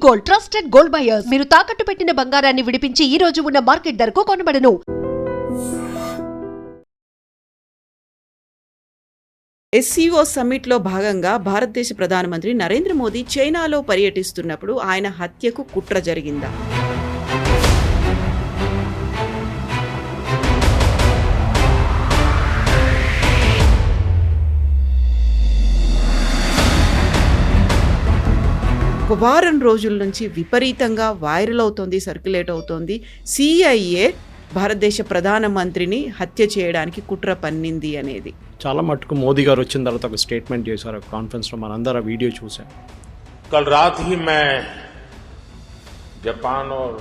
Gold, trusted gold buyers. మీరు తాకట్టు పెట్టిన బంగారాన్ని విడిపించి ఈ రోజు ఉన్న మార్కెట్ ధరకు కొనబడను. SCO సమ్మిట్లో భాగంగా భారతదేశ ప్రధానమంత్రి నరేంద్ర మోదీ చైనాలో పర్యటిస్తున్నప్పుడు ఆయన హత్యకు కుట్ర జరిగిందా? ఒక వారం రోజుల నుంచి విపరీతంగా వైరల్ అవుతోంది, సర్క్యులేట్ అవుతోంది. CIA భారతదేశ ప్రధానమంత్రిని హత్య చేయడానికి కుట్ర పన్నింది అనేది. చాలా మటుకు మోదీ గారు వచ్చిన తర్వాత ఒక స్టేట్మెంట్ చేశారు కాన్ఫరెన్స్లో, మనందరూ ఆ వీడియో చూసాం. कल रात ही मैं जापान और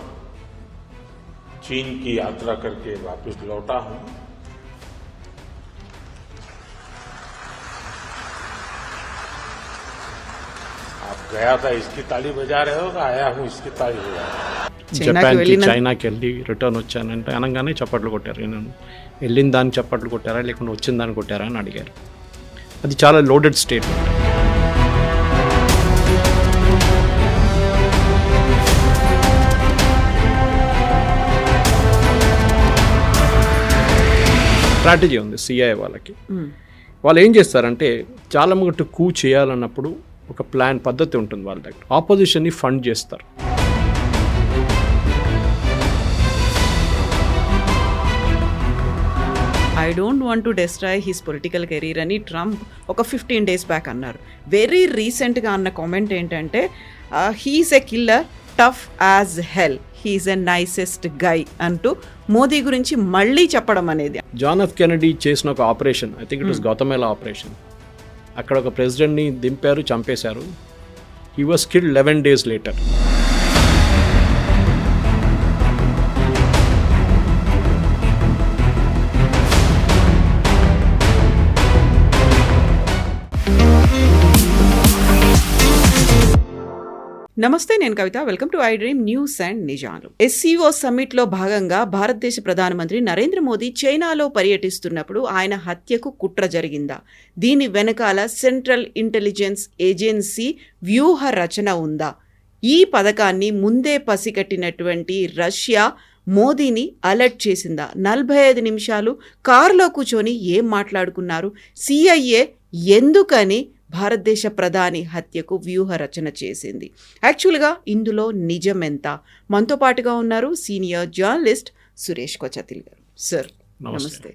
चीन की यात्रा करके वापस लौटा हूं. आप गया था इसकी ताली बजा रहे हो, आया हूं इसकी ताली बजा रहे हो. జపాన్కి చైనాకి వెళ్ళి రిటర్న్ వచ్చానంటే అనగానే చప్పట్లు కొట్టారు. నేను వెళ్ళిన దాన్ని చప్పట్లు కొట్టారా లేకుంటే వచ్చిన దాన్ని కొట్టారా అని అడిగారు. అది చాలా లోడెడ్ స్టేట్మెంట్. స్ట్రాటజీ ఉంది CIA వాళ్ళకి. వాళ్ళు ఏం చేస్తారంటే చాలా మటుకు కూ చేయాలన్నప్పుడు ఒక ప్లాన్ పద్ధతి ఉంటుంది వాళ్ళ దగ్గర. ఆపోజిషన్ని ఫండ్ చేస్తారు. I don't want to destroy his political career అని ట్రంప్ ఒక 15 days బ్యాక్ అన్నారు. వెరీ రీసెంట్గా అన్న కామెంట్ ఏంటంటే he's a killer, tough as hell, he's a nicest guy అంటూ మోదీ గురించి మళ్ళీ చెప్పడం అనేది. జాన్ ఎఫ్ కెనడీ చేసిన ఒక operation, I think it was Guatemala operation. అక్కడ ఒక ప్రెసిడెంట్ని దింపారు, చంపేశారు. He was killed 11 days later. నమస్తే, నేను Kavitha. Welcome to I dream news and నిజాలు. SCO సమ్మిట్లో భాగంగా భారతదేశ ప్రధానమంత్రి నరేంద్ర మోదీ చైనాలో పర్యటిస్తున్నప్పుడు ఆయన హత్యకు కుట్ర జరిగిందా? దీని వెనకాల సెంట్రల్ ఇంటెలిజెన్స్ ఏజెన్సీ వ్యూహ రచన ఉందా? ఈ పథకాన్ని ముందే పసిగట్టినటువంటి రష్యా మోదీని అలర్ట్ చేసిందా? 45 నిమిషాలు కారులో కూర్చొని ఏం మాట్లాడుకున్నారు? CIA ఎందుకని భారతదేశ ప్రధాని హత్యకు వ్యూహ రచన చేసింది? యాక్చువల్గా ఇందులో నిజం ఎంత? మనతో పాటుగా ఉన్నారు సీనియర్ జర్నలిస్ట్ సురేష్ కొచతిల్ గారు. సార్ నమస్తే.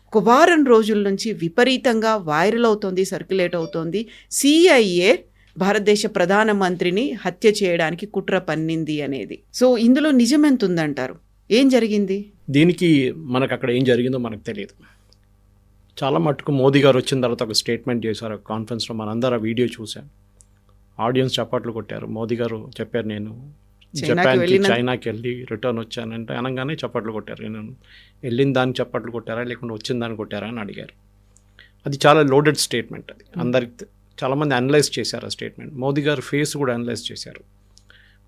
ఒక వారం రోజుల నుంచి విపరీతంగా వైరల్ అవుతోంది, సర్క్యులేట్ అవుతోంది. CIA భారతదేశ ప్రధానమంత్రిని హత్య చేయడానికి కుట్ర పన్నింది అనేది. సో ఇందులో నిజం ఎంత ఉందంటారు? ఏం జరిగింది? దీనికి మనకు అక్కడ ఏం జరిగిందో మనకు తెలియదు. చాలా మటుకు మోదీ గారు వచ్చిన తర్వాత ఒక స్టేట్మెంట్ చేశారు కాన్ఫరెన్స్లో, మనందరూ ఆ వీడియో చూసాం. ఆడియన్స్ చప్పట్లు కొట్టారు. మోదీ గారు చెప్పారు, నేను జపాన్కి చైనాకి వెళ్ళి రిటర్న్ వచ్చానంటే అనగానే చప్పట్లు కొట్టారు. నేను వెళ్ళిన దాన్ని చప్పట్లు కొట్టారా లేకుంటే వచ్చిన దాన్ని కొట్టారా అని అడిగారు. అది చాలా లోడెడ్ స్టేట్మెంట్. అది అందరికి చాలామంది అనలైజ్ చేశారు ఆ స్టేట్మెంట్. మోదీ గారు ఫేస్ కూడా అనలైజ్ చేశారు.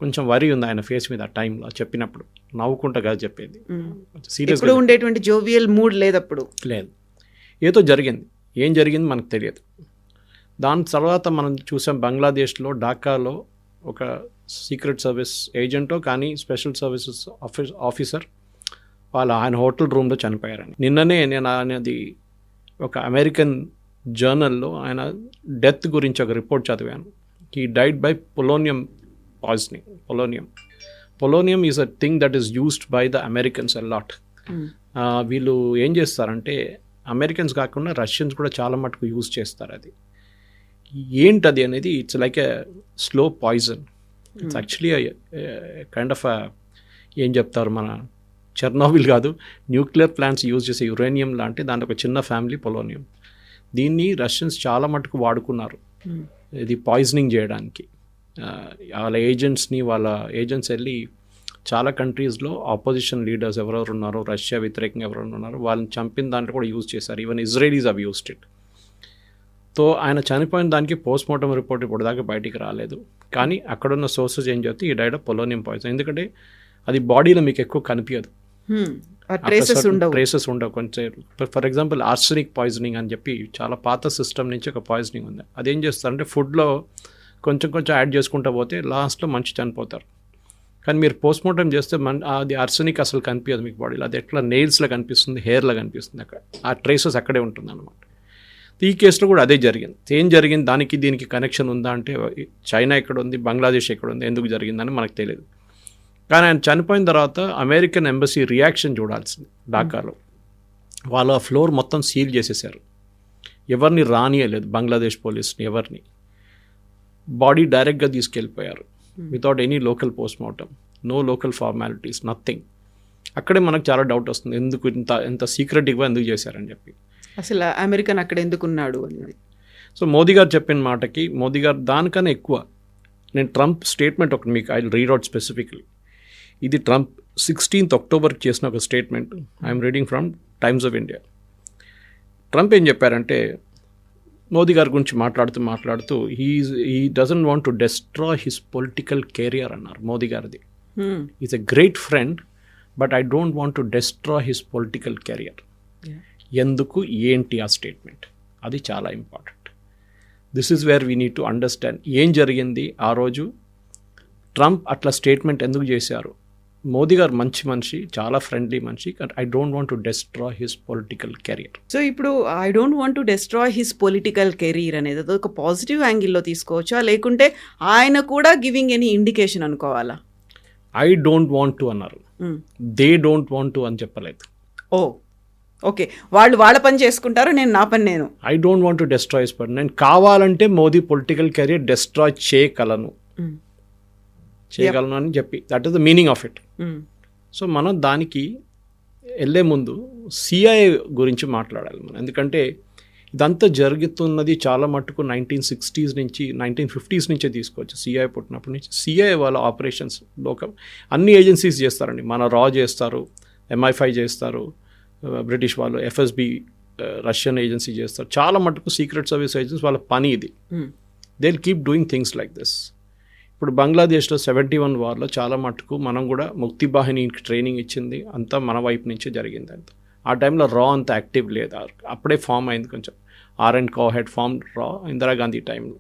కొంచెం వరి ఉంది ఆయన ఫేస్ మీద ఆ టైంలో చెప్పినప్పుడు. నవ్వుకుంటా కాదు చెప్పేది, సీరియస్గా ఉండేటువంటి జోవియల్ మూడ్ లేదప్పుడు. లేదు, ఏదో జరిగింది. ఏం జరిగింది మనకు తెలియదు. దాని తర్వాత మనం చూసాం బంగ్లాదేశ్లో ఢాకాలో ఒక సీక్రెట్ సర్వీస్ ఏజెంటో కానీ స్పెషల్ సర్వీసెస్ ఆఫీసర్ ఆయన హోటల్ రూమ్లో చనిపోయారని. నిన్ననే నేను అనేది ఒక అమెరికన్ జర్నల్లో ఆయన డెత్ గురించి ఒక రిపోర్ట్ చదివాను. He died by polonium poisoning. Polonium is a thing that is used by the Americans a lot. వీళ్ళు ఏం చేస్తారంటే అమెరికన్స్ కాకుండా రష్యన్స్ కూడా చాలా మటుకు యూజ్ చేస్తారు. అది ఏంటది అనేది it's like a slow poison. It's actually kind of ఏం చెప్తారు, మన చెర్నోబిల్ కాదు, న్యూక్లియర్ ప్లాంట్స్ యూజ్ చేసే యురేనియం లాంటి దాంట్లో ఒక చిన్న ఫ్యామిలీ పొలోనియం. దీన్ని రష్యన్స్ చాలా మటుకు వాడుకున్నారు ఇది పాయిజనింగ్ చేయడానికి. వాళ్ళ ఏజెంట్స్ వెళ్ళి చాలా కంట్రీస్లో ఆపోజిషన్ లీడర్స్ ఎవరెవరు ఉన్నారో, రష్యా వ్యతిరేకంగా ఎవరెవరు ఉన్నారో వాళ్ళని చంపిన దాంట్లో కూడా యూజ్ చేశారు. Even Israelis have used it. తో ఆయన చనిపోయిన దానికి పోస్ట్ మార్టం రిపోర్ట్ ఇప్పుడు దాకా బయటికి రాలేదు. కానీ అక్కడున్న సోర్సెస్ ఏం చెప్తే ఈ డైడ్ ఆఫ్ పొలోనియం పాయిజన్. ఎందుకంటే అది బాడీలో మీకు ఎక్కువ కనిపించదు, ట్రేసెస్ ఉండవు కొంచెం. ఫర్ ఎగ్జాంపుల్ ఆర్సెనిక్ పాయిజనింగ్ అని చెప్పి చాలా పాత సిస్టమ్ నుంచి ఒక పాయిజనింగ్ ఉంది. అదేం చేస్తారంటే ఫుడ్లో కొంచెం కొంచెం యాడ్ చేసుకుంటూ పోతే లాస్ట్లో మనిషి చనిపోతారు. కానీ మీరు పోస్ట్మార్టం చేస్తే అది ఆర్సెనిక్ అసలు కనిపించదు మీకు బాడీలో. అది ఎట్లా నెయిల్స్లో కనిపిస్తుంది, హెయిర్లో కనిపిస్తుంది, అక్కడ ఆ ట్రేసెస్ అక్కడే ఉంటుంది అనమాట. ఈ కేసులో కూడా అదే జరిగింది. ఏం జరిగింది, దానికి దీనికి కనెక్షన్ ఉందా అంటే చైనా ఎక్కడ ఉంది, బంగ్లాదేశ్ ఎక్కడ ఉంది, ఎందుకు జరిగిందని మనకు తెలియదు. కానీ ఆయన చనిపోయిన తర్వాత అమెరికన్ ఎంబసీ రియాక్షన్ చూడాల్సింది. ఢాకాలో వాళ్ళు ఆ ఫ్లోర్ మొత్తం సీల్ చేసేసారు, ఎవరిని రానియలేదు, బంగ్లాదేశ్ పోలీస్ని ఎవరిని. బాడీ డైరెక్ట్గా తీసుకెళ్ళిపోయారు without any local postmortem, no local formalities, nothing. అక్కడే మనకు చాలా డౌట్ వస్తుంది, ఎందుకు ఎంత సీక్రెట్గా ఎందుకు చేశారని చెప్పి. అసలు అమెరికన్ అక్కడ ఎందుకున్నాడు అనేది. సో మోదీ గారు చెప్పిన మాటకి మోదీ గారు దానికన్నా ఎక్కువ, నేను ట్రంప్ స్టేట్మెంట్ ఒకటి మీకు ఐ రీడ్ అవుట్ స్పెసిఫిక్లీ. ఇది ట్రంప్ 16th అక్టోబర్కి చేసిన ఒక statement. I'm reading from times of India. Trump ఏం చెప్పారంటే, మోదీ గారి గురించి మాట్లాడుతూ he doesn't want to destroy his political career అన్నారు మోదీ గారిది. Is a great friend but I don't want to destroy his political career. ఎందుకు, ఏంటి ఆ స్టేట్మెంట్, అది చాలా important. This is where we need to understand ఏం జరిగింది ఆ రోజు. ట్రంప్ అట్లా స్టేట్మెంట్ ఎందుకు చేశారు. మోదీ గారు మంచి మనిషి, చాలా ఫ్రెండ్లీ మనిషి, but I don't want to destroy his political career. So ఇప్పుడు I don't want to destroy his political career అనేది ఒక పాజిటివ్ యాంగిల్లో తీసుకోవచ్చా, లేకుంటే ఆయన కూడా గివింగ్ ఎనీ ఇండికేషన్ అనుకోవాలా? ఐ డోంట్ వాంట్ టు అన్నారు, దే డోంట్ వాంట్ టు అని చెప్పలేదు. ఓ ఓకే, వాళ్ళు వాళ్ళ పని చేసుకుంటారు, నేను నా పని నేను. I don't want to destroy his పని. నేను కావాలంటే మోదీ పొలిటికల్ కెరియర్ డెస్ట్రాయ్ చేయగలను అని చెప్పి, that is the meaning of it. So మనం దానికి వెళ్ళే ముందు సిఐఏ గురించి మాట్లాడాలి మనం. ఎందుకంటే ఇదంతా జరుగుతున్నది చాలా మట్టుకు 1960s నుంచి 1950s నుంచే తీసుకోవచ్చు. సిఐఏ పుట్టినప్పటి నుంచి సిఐఏ వాళ్ళ ఆపరేషన్స్ లోకం అన్ని ఏజెన్సీస్ చేస్తారండి. మన రా చేస్తారు, MI5 చేస్తారు, బ్రిటిష్ వాళ్ళు FSB రష్యన్ ఏజెన్సీ చేస్తారు. చాలా మట్టుకు సీక్రెట్ సర్వీస్ ఏజెన్సీ వాళ్ళ పని ఇది. They will keep doing things like this. ఇప్పుడు బంగ్లాదేశ్లో 71 వార్లో చాలా మట్టుకు మనం కూడా ముక్తి బాహినికి ట్రైనింగ్ ఇచ్చింది అంతా మన వైపు నుంచే జరిగింది. అంత ఆ టైంలో రా అంత యాక్టివ్ లేదు, అప్పుడే ఫామ్ అయింది కొంచెం. ఆర్&C హెడ్ ఫామ్ రా ఇందిరాగాంధీ టైంలో.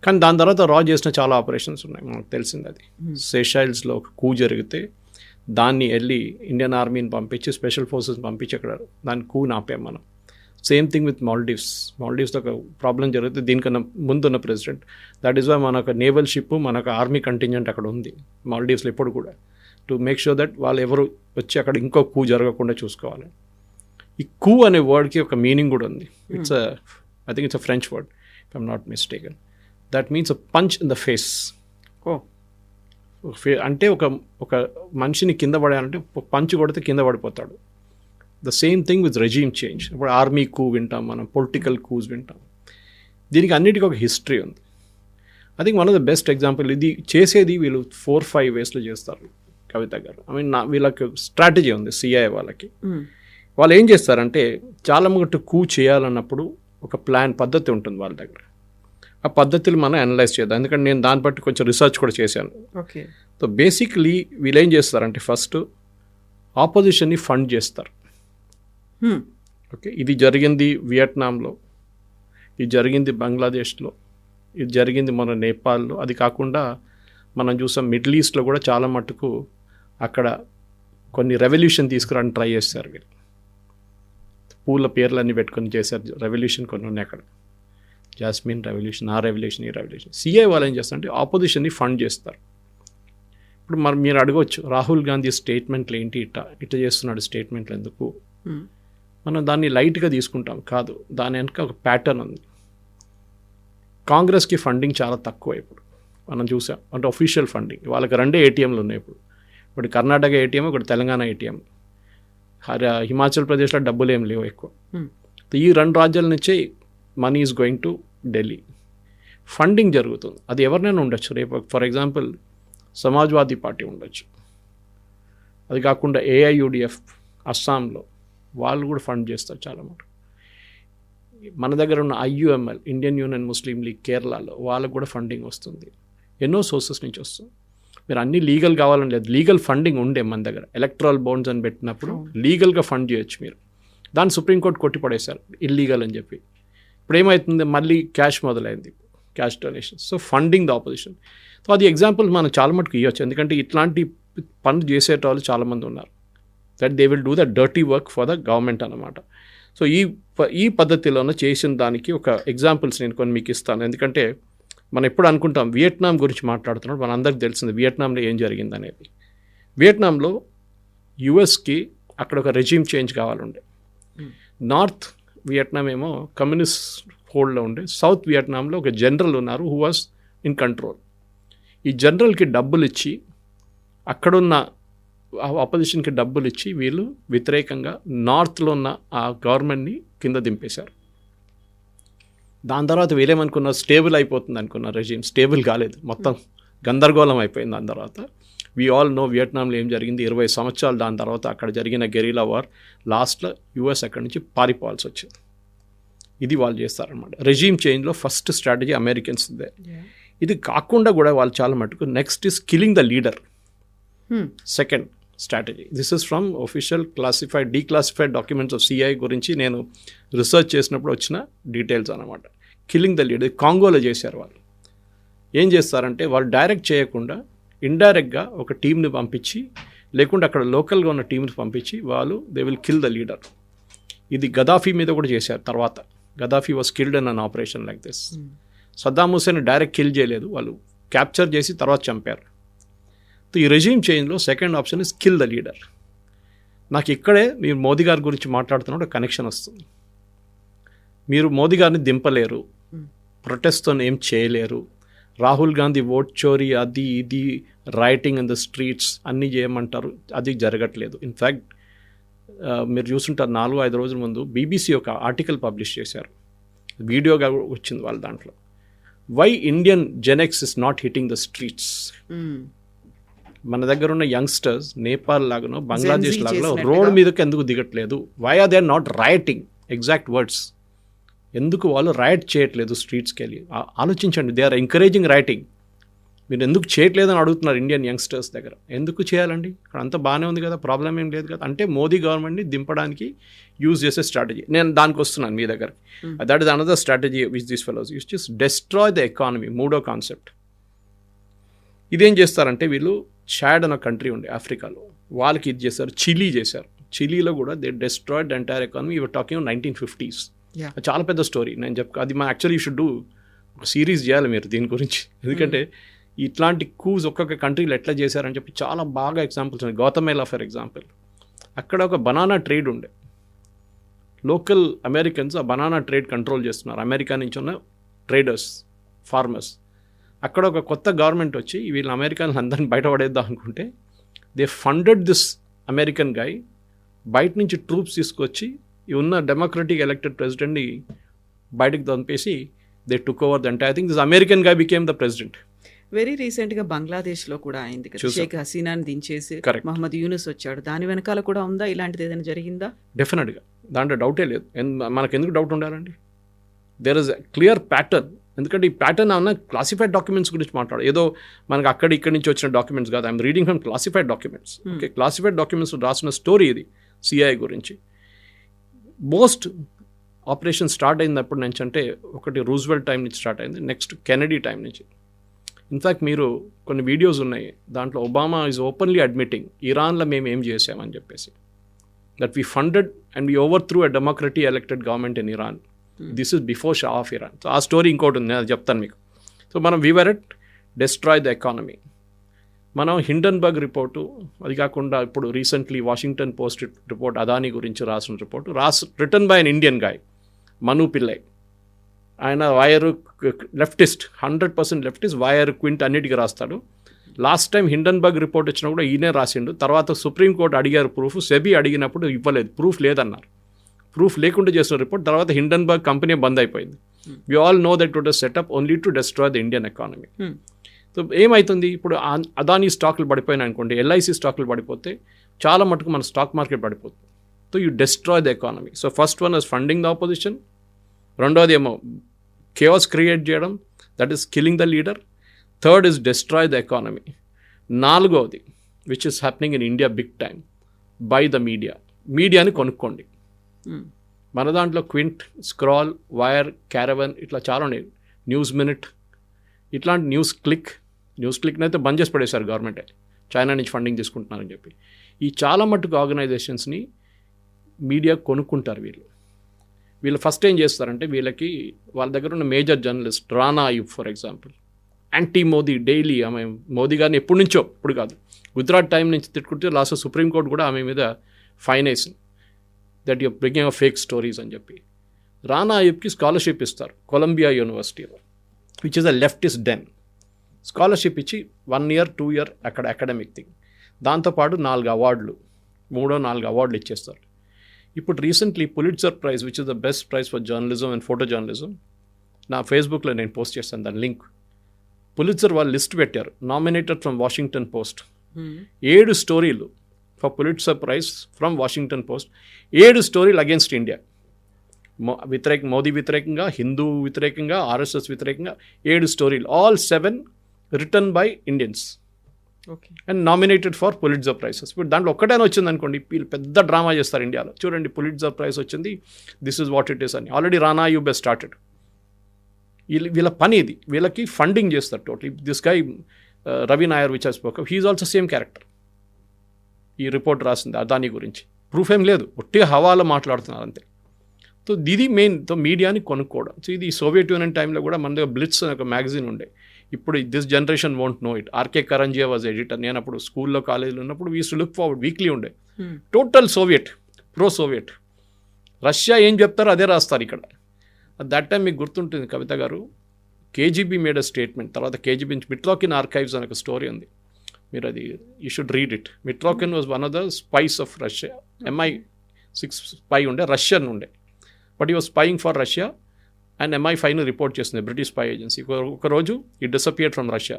కానీ దాని తర్వాత రా చేసిన చాలా ఆపరేషన్స్ ఉన్నాయి, మనకు తెలిసింది. అది సెషైల్స్లో ఒక కూ జరిగితే దాన్ని వెళ్ళి ఇండియన్ ఆర్మీని పంపించి, స్పెషల్ ఫోర్సెస్ పంపించి అక్కడ దాన్ని కూ నాపాం మనం. సేమ్ థింగ్ విత్ మాల్డీవ్స్లో ఒక ప్రాబ్లం జరిగితే దీనికన్నా ముందున్న ప్రెసిడెంట్, దట్ ఈస్ వై మనకు నేవల్ షిప్, మనకు ఆర్మీ కంటింజెంట్ అక్కడ ఉంది మాల్డీవ్స్లో ఇప్పుడు కూడా, టు మేక్ షూర్ దట్ వాళ్ళు ఎవరు వచ్చి అక్కడ ఇంకో కూ జరగకుండా చూసుకోవాలి. ఈ కూ అనే వర్డ్కి ఒక మీనింగ్ కూడా ఉంది. It's I think it's a French word if I'm not mistaken. That means a punch in the face. అంటే ఒక మనిషిని కింద పడాలంటే పంచ్ కొడితే కింద పడిపోతాడు. The same thing with regime change. ఇప్పుడు ఆర్మీ కూ వింటాం మనం, పొలిటికల్ కూస్ వింటాం. దీనికి అన్నిటికీ ఒక హిస్టరీ ఉంది. I think one of the best example ఇది చేసేది వీళ్ళు 4-5 వేస్లో చేస్తారు కవిత గారు. ఐ మీన్ వీళ్ళకి స్ట్రాటజీ ఉంది సిఐఏ వాళ్ళకి. వాళ్ళు ఏం చేస్తారంటే చాలా మటుకు కూ చేయాలన్నప్పుడు ఒక ప్లాన్ పద్ధతి ఉంటుంది వాళ్ళ దగ్గర. ఆ పద్ధతులు మనం అనలైజ్ చేద్దాం, ఎందుకంటే నేను దాన్ని బట్టి కొంచెం రీసెర్చ్ కూడా చేశాను. ఓకే. సో బేసిక్లీ వీళ్ళు ఏం చేస్తారంటే ఫస్ట్ ఆపోజిషన్ని ఫండ్ చేస్తారు. ఓకే, ఇది జరిగింది వియట్నాంలో, ఇది జరిగింది బంగ్లాదేశ్లో, ఇది జరిగింది మన నేపాల్లో. అది కాకుండా మనం చూసాం మిడిల్ ఈస్ట్లో కూడా చాలా మటుకు అక్కడ కొన్ని రెవల్యూషన్ తీసుకురావడానికి ట్రై చేస్తారు వీళ్ళు. పూల పేర్లన్నీ పెట్టుకొని చేశారు రెవల్యూషన్ కొన్ని ఉన్నాయి అక్కడ. జాస్మిన్ రెవల్యూషన్, ఆ రెవల్యూషన్, ఈ రెవల్యూషన్. సిఐ వాళ్ళు ఏం చేస్తారంటే ఆపోజిషన్ని ఫండ్ చేస్తారు. ఇప్పుడు మరి మీరు అడగవచ్చు, రాహుల్ గాంధీ స్టేట్మెంట్లు ఏంటి, ఇట్లా చేస్తున్నాడు స్టేట్మెంట్లు ఎందుకు? మనం దాన్ని లైట్గా తీసుకుంటాం, కాదు, దాని వెనక ఒక ప్యాటర్న్ ఉంది. కాంగ్రెస్కి ఫండింగ్ చాలా తక్కువ ఇప్పుడు మనం చూసాం. అంటే అఫీషియల్ ఫండింగ్ వాళ్ళకి 2 ATMలు ఉన్నాయి ఇప్పుడు. ఒకటి కర్ణాటక ATM, ఒకటి తెలంగాణ ATM. హిమాచల్ ప్రదేశ్లో డబ్బులు ఏం లేవు ఎక్కువ. ఈ 2 రాజ్యాల నుంచే money is going to Delhi. Funding జరుగుతుంది. అది ఎవరినైనా ఉండొచ్చు. రేపు ఫర్ ఎగ్జాంపుల్ సమాజ్వాదీ పార్టీ ఉండొచ్చు, అది కాకుండా AIUDF అస్సాంలో వాళ్ళు కూడా ఫండ్ చేస్తారు చాలా మటుకు. మన దగ్గర ఉన్న IUML ఇండియన్ యూనియన్ ముస్లిం లీగ్ కేరళలో వాళ్ళకు కూడా ఫండింగ్ వస్తుంది. ఎన్నో సోర్సెస్ నుంచి వస్తుంది. మీరు అన్నీ లీగల్ కావాలని లేదు, లీగల్ ఫండింగ్ ఉండే మన దగ్గర. ఎలక్ట్రల్ బాండ్స్ అని పెట్టినప్పుడు లీగల్గా ఫండ్ చేయొచ్చు మీరు. దాన్ని సుప్రీంకోర్టు కొట్టిపడేశారు ఇల్లీగల్ అని చెప్పి. ఇప్పుడు ఏమవుతుంది, మళ్ళీ క్యాష్ మొదలైంది. Cash donations. So funding the opposition. So అది ఎగ్జాంపుల్ మనం చాలా మటుకు ఇవ్వచ్చు, ఎందుకంటే ఇట్లాంటి పనులు చేసేటవాళ్ళు చాలామంది ఉన్నారు. That they will do the dirty work for the government అన్నమాట. సో ఈ పద్ధతిలోనే చేసిన దానికి ఒక ఎగ్జాంపుల్స్ నేను కొన్ని మీకు ఇస్తాను. ఎందుకంటే మనం ఎప్పుడు అనుకుంటాం వియట్నాం గురించి మాట్లాడుతున్నాడు, మనందరికీ తెలిసింది వియట్నాంలో ఏం జరిగింది అనేది. వియట్నాంలో యుఎస్కి అక్కడ ఒక రెజ్యూమ్ చేంజ్ కావాలండే. నార్త్ వియట్నాం ఏమో కమ్యూనిస్ట్ హోల్డ్లో ఉండే, సౌత్ వియట్నాంలో ఒక జనరల్ ఉన్నారు హూ వాజ్ ఇన్ కంట్రోల్. ఈ జనరల్కి డబ్బులు ఇచ్చి, అక్కడున్న అపోజిషన్కి డబ్బులు ఇచ్చి వీళ్ళు వ్యతిరేకంగా నార్త్లో ఉన్న ఆ గవర్నమెంట్ని కింద దింపేశారు. దాని తర్వాత వీళ్ళేమనుకున్నారు, స్టేబుల్ అయిపోతుంది అనుకున్నారు. రెజ్యూమ్ స్టేబుల్ కాలేదు, మొత్తం గందరగోళం అయిపోయింది. దాని తర్వాత వీ ఆల్ నో వియట్నాంలో ఏం జరిగింది. 20 సంవత్సరాలు దాని తర్వాత అక్కడ జరిగిన గెరిలా వార్, లాస్ట్లో యూఎస్ అక్కడి నుంచి పారిపోవాల్సి వచ్చింది. ఇది వాళ్ళు చేస్తారనమాట. రెజ్యూమ్ చేంజ్లో ఫస్ట్ స్ట్రాటజీ అమెరికన్స్ ఇదే. ఇది కాకుండా కూడా వాళ్ళు చాలా మటుకు next is killing the leader, second strategy. This is from official classified declassified documents of CI గురించి నేను రీసెర్చ్ చేసినప్పుడు వచ్చిన డీటెయిల్స్ అనమాట. కిల్లింగ్ ద లీడర్ కాంగోలో చేశారు వాళ్ళు. ఏం చేస్తారంటే వాళ్ళు డైరెక్ట్ చేయకుండా ఇండైరెక్ట్గా ఒక టీంని పంపించి, లేకుంటే అక్కడ లోకల్గా ఉన్న టీంని పంపించి వాళ్ళు they will kill the leader. ఇది గదాఫీ మీద కూడా చేశారు. తర్వాత Gaddafi was killed in an operation like this. Saddam Hussein direct kill చేయలేదు, వాళ్ళు క్యాప్చర్ చేసి తర్వాత చంపారు. ఈ రెజ్యూమ్ చేంజ్లో second option is kill the leader. నాకు ఇక్కడే మీరు మోదీ గారి గురించి మాట్లాడుతున్నప్పుడు కనెక్షన్ వస్తుంది. మీరు మోదీ గారిని దింపలేరు, ప్రొటెస్ట్తో ఏం చేయలేరు, రాహుల్ గాంధీ ఓట్ చోరీ అది ఇది రైటింగ్ ఇన్ ద స్ట్రీట్స్ అన్నీ చేయమంటారు, అది జరగట్లేదు. ఇన్ఫ్యాక్ట్ మీరు చూస్తుంటారు 4-5 రోజుల ముందు బీబీసీ ఒక ఆర్టికల్ పబ్లిష్ చేశారు, వీడియోగా వచ్చింది వాళ్ళ దాంట్లో. Why Indian Gen X is not hitting the streets. మన దగ్గర ఉన్న యంగ్స్టర్స్ నేపాల్ లాగానో బంగ్లాదేశ్ లాగానో రోడ్ మీదకి ఎందుకు దిగట్లేదు? Why are they not rioting? Exact words. ఎందుకు వాళ్ళు రైట్ చేయట్లేదు స్ట్రీట్స్కి వెళ్ళి? ఆలోచించండి. They are encouraging rioting. మీరు ఎందుకు చేయట్లేదని అడుగుతున్నారు ఇండియన్ యంగ్స్టర్స్ దగ్గర. ఎందుకు చేయాలండి? ఇక్కడ అంతా బాగానే ఉంది కదా, ప్రాబ్లం ఏం లేదు కదా. అంటే మోదీ గవర్నమెంట్ని దింపడానికి యూజ్ చేసే స్ట్రాటజీ. నేను దానికి వస్తున్నాను మీ దగ్గర. That is another strategy which this fellows use just destroy the economy. మూడో కాన్సెప్ట్. ఇదేం చేస్తారంటే వీళ్ళు షాడ్ అనే కంట్రీ ఉండే ఆఫ్రికాలో, వాళ్ళకి ఇది చేశారు. చిలీ చేశారు. చిలీలో కూడా they destroyed the entire economy. Your talking 1950s. చాలా పెద్ద స్టోరీ. నేను అది మా యాక్చువల్లీ యూ షుడ్ డూ ఒక సిరీస్ చేయాలి మీరు దీని గురించి. ఎందుకంటే ఇట్లాంటి కూజ్ ఒక్కొక్క కంట్రీలో ఎట్లా చేశారని చెప్పి చాలా బాగా ఎగ్జాంపుల్స్ ఉన్నాయి. గౌతమేలా ఫర్ ఎగ్జాంపుల్, అక్కడ ఒక బనానా ట్రేడ్ ఉండే. లోకల్ అమెరికన్స్ ఆ బనానా ట్రేడ్ కంట్రోల్ చేస్తున్నారు. అమెరికా నుంచి ఉన్న ట్రేడర్స్, ఫార్మర్స్. అక్కడ ఒక కొత్త గవర్నమెంట్ వచ్చి వీళ్ళ అమెరికన్ అందరిని బయటపడేద్దాం అనుకుంటే దే ఫండెడ్ దిస్ అమెరికన్ గై. బయట నుంచి ట్రూప్స్ తీసుకొచ్చి ఈ ఉన్న డెమోక్రటిక్ ఎలక్టెడ్ ప్రెసిడెంట్ని బయటకు పంపేసి they took over the entire thing. This American guy became the president. Very రీసెంట్గా బంగ్లాదేశ్లో కూడా అయింది కదా, షేక్ హసీనాని దించేసి మహమ్మద్ యూనుస్ వచ్చాడు. దాని వెనకాల కూడా ఉందా ఇలాంటిది ఏదైనా జరిగిందా? డెఫినెట్గా, దాంట్లో డౌటే లేదు. మనకు ఎందుకు డౌట్ ఉండాలండి? There is a clear pattern. ఎందుకంటే ఈ ప్యాటర్న్ అన్న క్లాసిఫైడ్ డాక్యుమెంట్స్ గురించి మాట్లాడు. ఏదో మనకు ఇక్కడి నుంచి వచ్చిన డాక్యుమెంట్స్ కాదు. I'm reading from classified documents. Okay, classified documents రాసిన స్టోరీ ఇది సిఐ గురించి. మోస్ట్ ఆపరేషన్ స్టార్ట్ అయినప్పుడు నుంచి అంటే ఒకటి రూజ్వెల్ట్ టైం నుంచి స్టార్ట్ అయింది, నెక్స్ట్ కెనడీ టైం నుంచి. ఇన్ఫ్యాక్ట్ మీరు కొన్ని వీడియోస్ ఉన్నాయి, దాంట్లో ఒబామా ఈజ్ ఓపెన్లీ అడ్మిటింగ్ ఇరాన్లో మేము ఏం చేసామని చెప్పేసి, that we funded and we over through a democratic elected government in Iran. This is before Shah of Iran. So ఆ స్టోరీ ఇంకోటి ఉంది, నేను చెప్తాను మీకు. సో మనం we were at destroy the economy. మనం హిండన్బర్గ్ రిపోర్టు, అది కాకుండా ఇప్పుడు recently Washington Post report Adani గురించి రాసిన report written by an Indian guy, Manu Pillai. ఆయన Wire leftist, 100% leftist, Wire Quint అన్నిటికీ రాస్తాడు. లాస్ట్ టైం హిండన్బర్గ్ రిపోర్ట్ వచ్చినా కూడా ఈయనే రాసిండు. తర్వాత సుప్రీంకోర్టు అడిగారు ప్రూఫ్, సెబీ అడిగినప్పుడు ఇవ్వలేదు, ప్రూఫ్ లేదన్నారు. ప్రూఫ్ లేకుండా చేసిన రిపోర్ట్. తర్వాత హిండన్బర్గ్ కంపెనీ బంద్ అయిపోయింది. We all know that it was setup only to destroy the Indian economy. So ఏమవుతుంది ఇప్పుడు? అదానీ స్టాకులు పడిపోయినాయి అనుకోండి, ఎల్ఐసి స్టాకులు పడిపోతే చాలా మటుకు మన స్టాక్ మార్కెట్ పడిపోతుంది. So you destroy the economy. So first one is funding the opposition, రెండోది ఏమో కేయాస్ క్రియేట్ చేయడం, that is killing the leader. Third is destroy the economy. నాలుగవది which is happening in India big time, by the media. మీడియాని కొనుక్కోండి. మన దాంట్లో quint, scroll, wire, caravan ఇట్లా చాలా ఉన్నాయి, న్యూస్ మినిట్, ఇట్లాంటి న్యూస్ క్లిక్ని అయితే బంద్ చేసి పడేశారు గవర్నమెంటే, చైనా నుంచి ఫండింగ్ తీసుకుంటున్నారని చెప్పి. ఈ చాలా మట్టుకు ఆర్గనైజేషన్స్ని మీడియా కొనుక్కుంటారు వీళ్ళు ఫస్ట్ ఏం చేస్తారంటే వీళ్ళకి వాళ్ళ దగ్గర ఉన్న major journalist Rana Ayub for example, anti Modi daily, ఆమె మోదీ గారిని ఎప్పటి నుంచో, ఇప్పుడు కాదు, గుజరాత్ టైం నుంచి తిట్టుకుంటే లాస్ట్ సుప్రీంకోర్టు కూడా ఆమె మీద ఫైన్ వేసింది, that your bringing a fake stories అని చెప్పి. రానా అయూబ్కి స్కాలర్షిప్ ఇస్తారు కొలంబియా యూనివర్సిటీలో, which is a leftist den. Scholarship ఇచ్చి 1 year 2 year అక్కడ అకాడమిక్ థింగ్, దాంతోపాటు 4 అవార్డులు 3-4 అవార్డులు ఇచ్చేస్తారు. ఇప్పుడు recently Pulitzer prize, which is the best prize for journalism and photo journalism, నా ఫేస్బుక్లో నేను పోస్ట్ చేస్తాను దాని లింక్. పులిట్జర్ వాళ్ళు లిస్ట్ పెట్టారు, నామినేటెడ్ ఫ్రమ్ వాషింగ్టన్ పోస్ట్. 7 స్టోరీలు for Pulitzer prize from Washington Post, 7 స్టోరీలు అగేన్స్ట్ ఇండియా, మోదీ వ్యతిరేకంగా, హిందూ వ్యతిరేకంగా, ఆర్ఎస్ఎస్ వ్యతిరేకంగా 7 స్టోరీలు, all 7 written by Indians and nominated for Pulitzer prizes. ఇప్పుడు దాంట్లో ఒక్కటైనా వచ్చింది అనుకోండి, వీళ్ళు పెద్ద డ్రామా చేస్తారు ఇండియాలో, చూడండి పులిట్జర్ ప్రైజ్ వచ్చింది, this is what it is అని. Already Rana Ayyub has started. వీళ్ళ పని ఇది, వీళ్ళకి ఫండింగ్ చేస్తారు totally. This guy Ravi Nair which I spoke, he is also same character. ఈ రిపోర్ట్ రాసింది అదానీ గురించి, ప్రూఫ్ ఏం లేదు, ఒట్టిగా హవాలో మాట్లాడుతున్నారు అంతే. సో ఇది మెయిన్ మీడియాని కొనుక్కోవడం. సో ఇది సోవియట్ యూనియన్ టైంలో కూడా మన దగ్గర బ్లిట్స్ అనే ఒక మ్యాగజైన్ ఉండే, ఇప్పుడు this generation won't know it. R K Karanjia was editor. నేను అప్పుడు స్కూల్లో కాలేజీలో ఉన్నప్పుడు we use to look forward, weekly ఉండే, total Soviet, pro Soviet. Russia ఏం చెప్తారో అదే రాస్తారు ఇక్కడ. అట్ దట్ టైం మీకు గుర్తుంటుంది Kavitha garu, KGB made a statement, తర్వాత కేజీబీ మిట్లోకిన్ ఆర్కైవ్స్ అనే ఒక స్టోరీ ఉంది, మీరు అది you should read it. Mitrokhin was one of the spies of Russia, MI6 spy ఉండే, రష్యన్ ఉండే, బట్ ఈ was spying for Russia and MI5ని రిపోర్ట్ చేస్తుంది, బ్రిటిష్ స్పై ఏజెన్సీ. ఒకరోజు ఈ disappeared from Russia.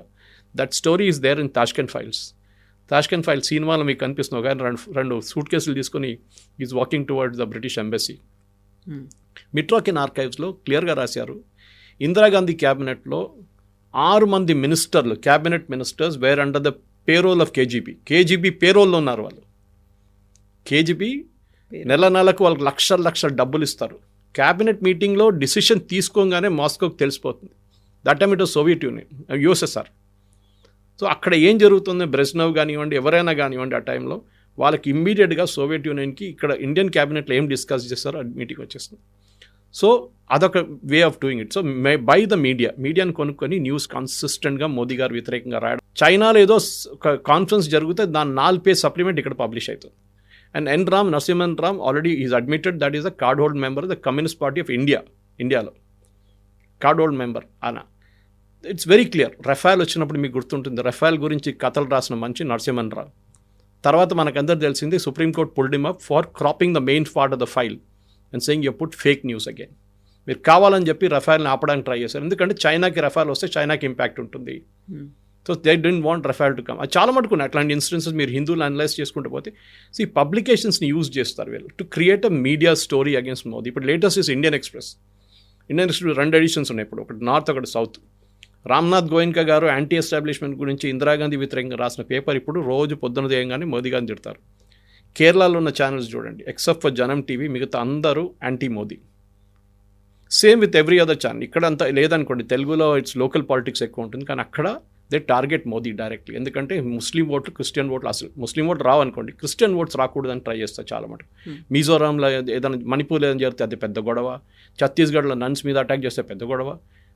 That story is there in Tashkent files. Tashkent files సినిమాలో మీకు కనిపిస్తుంది, కానీ రెండు సూట్ కేసులు తీసుకొని is walking towards the British embassy. మిట్రోకిన్ ఆర్కైవ్స్లో క్లియర్గా రాశారు, ఇందిరాగాంధీ క్యాబినెట్లో 6 మంది మినిస్టర్లు, cabinet ministers wear under the payroll of KGB పేరోల్లో ఉన్నారు వాళ్ళు. కేజీబీ నెలకు వాళ్ళకి లక్షల డబ్బులు ఇస్తారు. క్యాబినెట్ మీటింగ్లో డిసిషన్ తీసుకోగానే మాస్కోకి తెలిసిపోతుంది. That time it was Soviet union, USSR. So అక్కడ ఏం జరుగుతుందో బ్రెజ్నవ్ కానివ్వండి, ఎవరైనా కానివ్వండి, ఆ టైంలో వాళ్ళకి ఇమ్మీడియట్గా సోవియట్ యూనియన్కి ఇక్కడ ఇండియన్ క్యాబినెట్లో ఏం డిస్కస్ చేస్తారో అది మీటింగ్ వచ్చేస్తుంది. సో అదొక way of doing it. So by the మీడియాని కొనుక్కొని న్యూస్ కన్సిస్టెంట్గా మోదీ గారు వ్యతిరేకంగా రాయడం. చైనాలో ఏదో ఒక కాన్ఫరెన్స్ జరిగితే దాని 4 పేజ్ సప్లిమెంట్ ఇక్కడ పబ్లిష్ అవుతుంది. And N. Ram, Narasimhan Ram already is admitted that is a cardhold member of the Communist Party of India. ఇండియాలో కార్డోల్డ్ మెంబర్ అన. It's very clear. రఫాల్ వచ్చినప్పుడు మీకు గుర్తుంటుంది, రఫాల్ గురించి కథలు రాసిన మంచి నరసింహన్ రావు. తర్వాత మనకందరూ తెలిసింది supreme court pulled him up for cropping the main part of the file and saying you put fake news again. మీరు కావాలని చెప్పి రఫాల్ని ఆపడానికి ట్రై చేశారు, ఎందుకంటే చైనాకి రఫాల్ వస్తే చైనాకి ఇంపాక్ట్ ఉంటుంది. So they don't want రఫాల్ to come. అది చాలా మటుకున్నాయి అట్లాంటి ఇన్సిడెన్సెస్. మీరు హిందువులు అనలైజ్ చేసుకుంటూ పోతే ఈ పబ్లికేషన్స్ని యూజ్ చేస్తారు వీళ్ళు to create a media story against Modi. ఇప్పుడు latest is Indian Express 2 editions ఉన్నాయి ఇప్పుడు, ఒకటి నార్త్ ఒకటి సౌత్. రామ్నాథ్ గోయన్కా గారు యాంటీ ఎస్టాబ్లిష్మెంట్ గురించి ఇందిరాగాంధీ వ్యతిరేకంగా రాసిన పేపర్ ఇప్పుడు రోజు పొద్దున దేయంగానే మోదీ గారిని తిడతారు. కేరళలో ఉన్న ఛానల్స్ చూడండి, ఎక్సెప్ట్ ఫర్ జనం టీవీ, మిగతా అందరూ anti Modi. Same with every other channel. ఇక్కడ అంతా లేదనుకోండి, తెలుగులో ఇట్స్ లోకల్ పాలిటిక్స్ ఎక్కువ ఉంటుంది, కానీ అక్కడ దే టార్గెట్ మోదీ డైరెక్ట్లీ. ఎందుకంటే ముస్లిం ఓట్లు, క్రిస్టియన్ ఓట్లు, అసలు ముస్లిం ఓట్లు రావనుకోండి, క్రిస్టియన్ ఓట్స్ రాకూడదని ట్రై చేస్తారు చాలా మటుకు. మిజోరాంలో ఏదైనా, మణిపూర్లో ఏదైనా జరిగితే అది పెద్ద గొడవ, ఛత్తీస్గఢ్లో నన్స్ మీద అటాక్ చేస్తే పెద్ద గొడవ.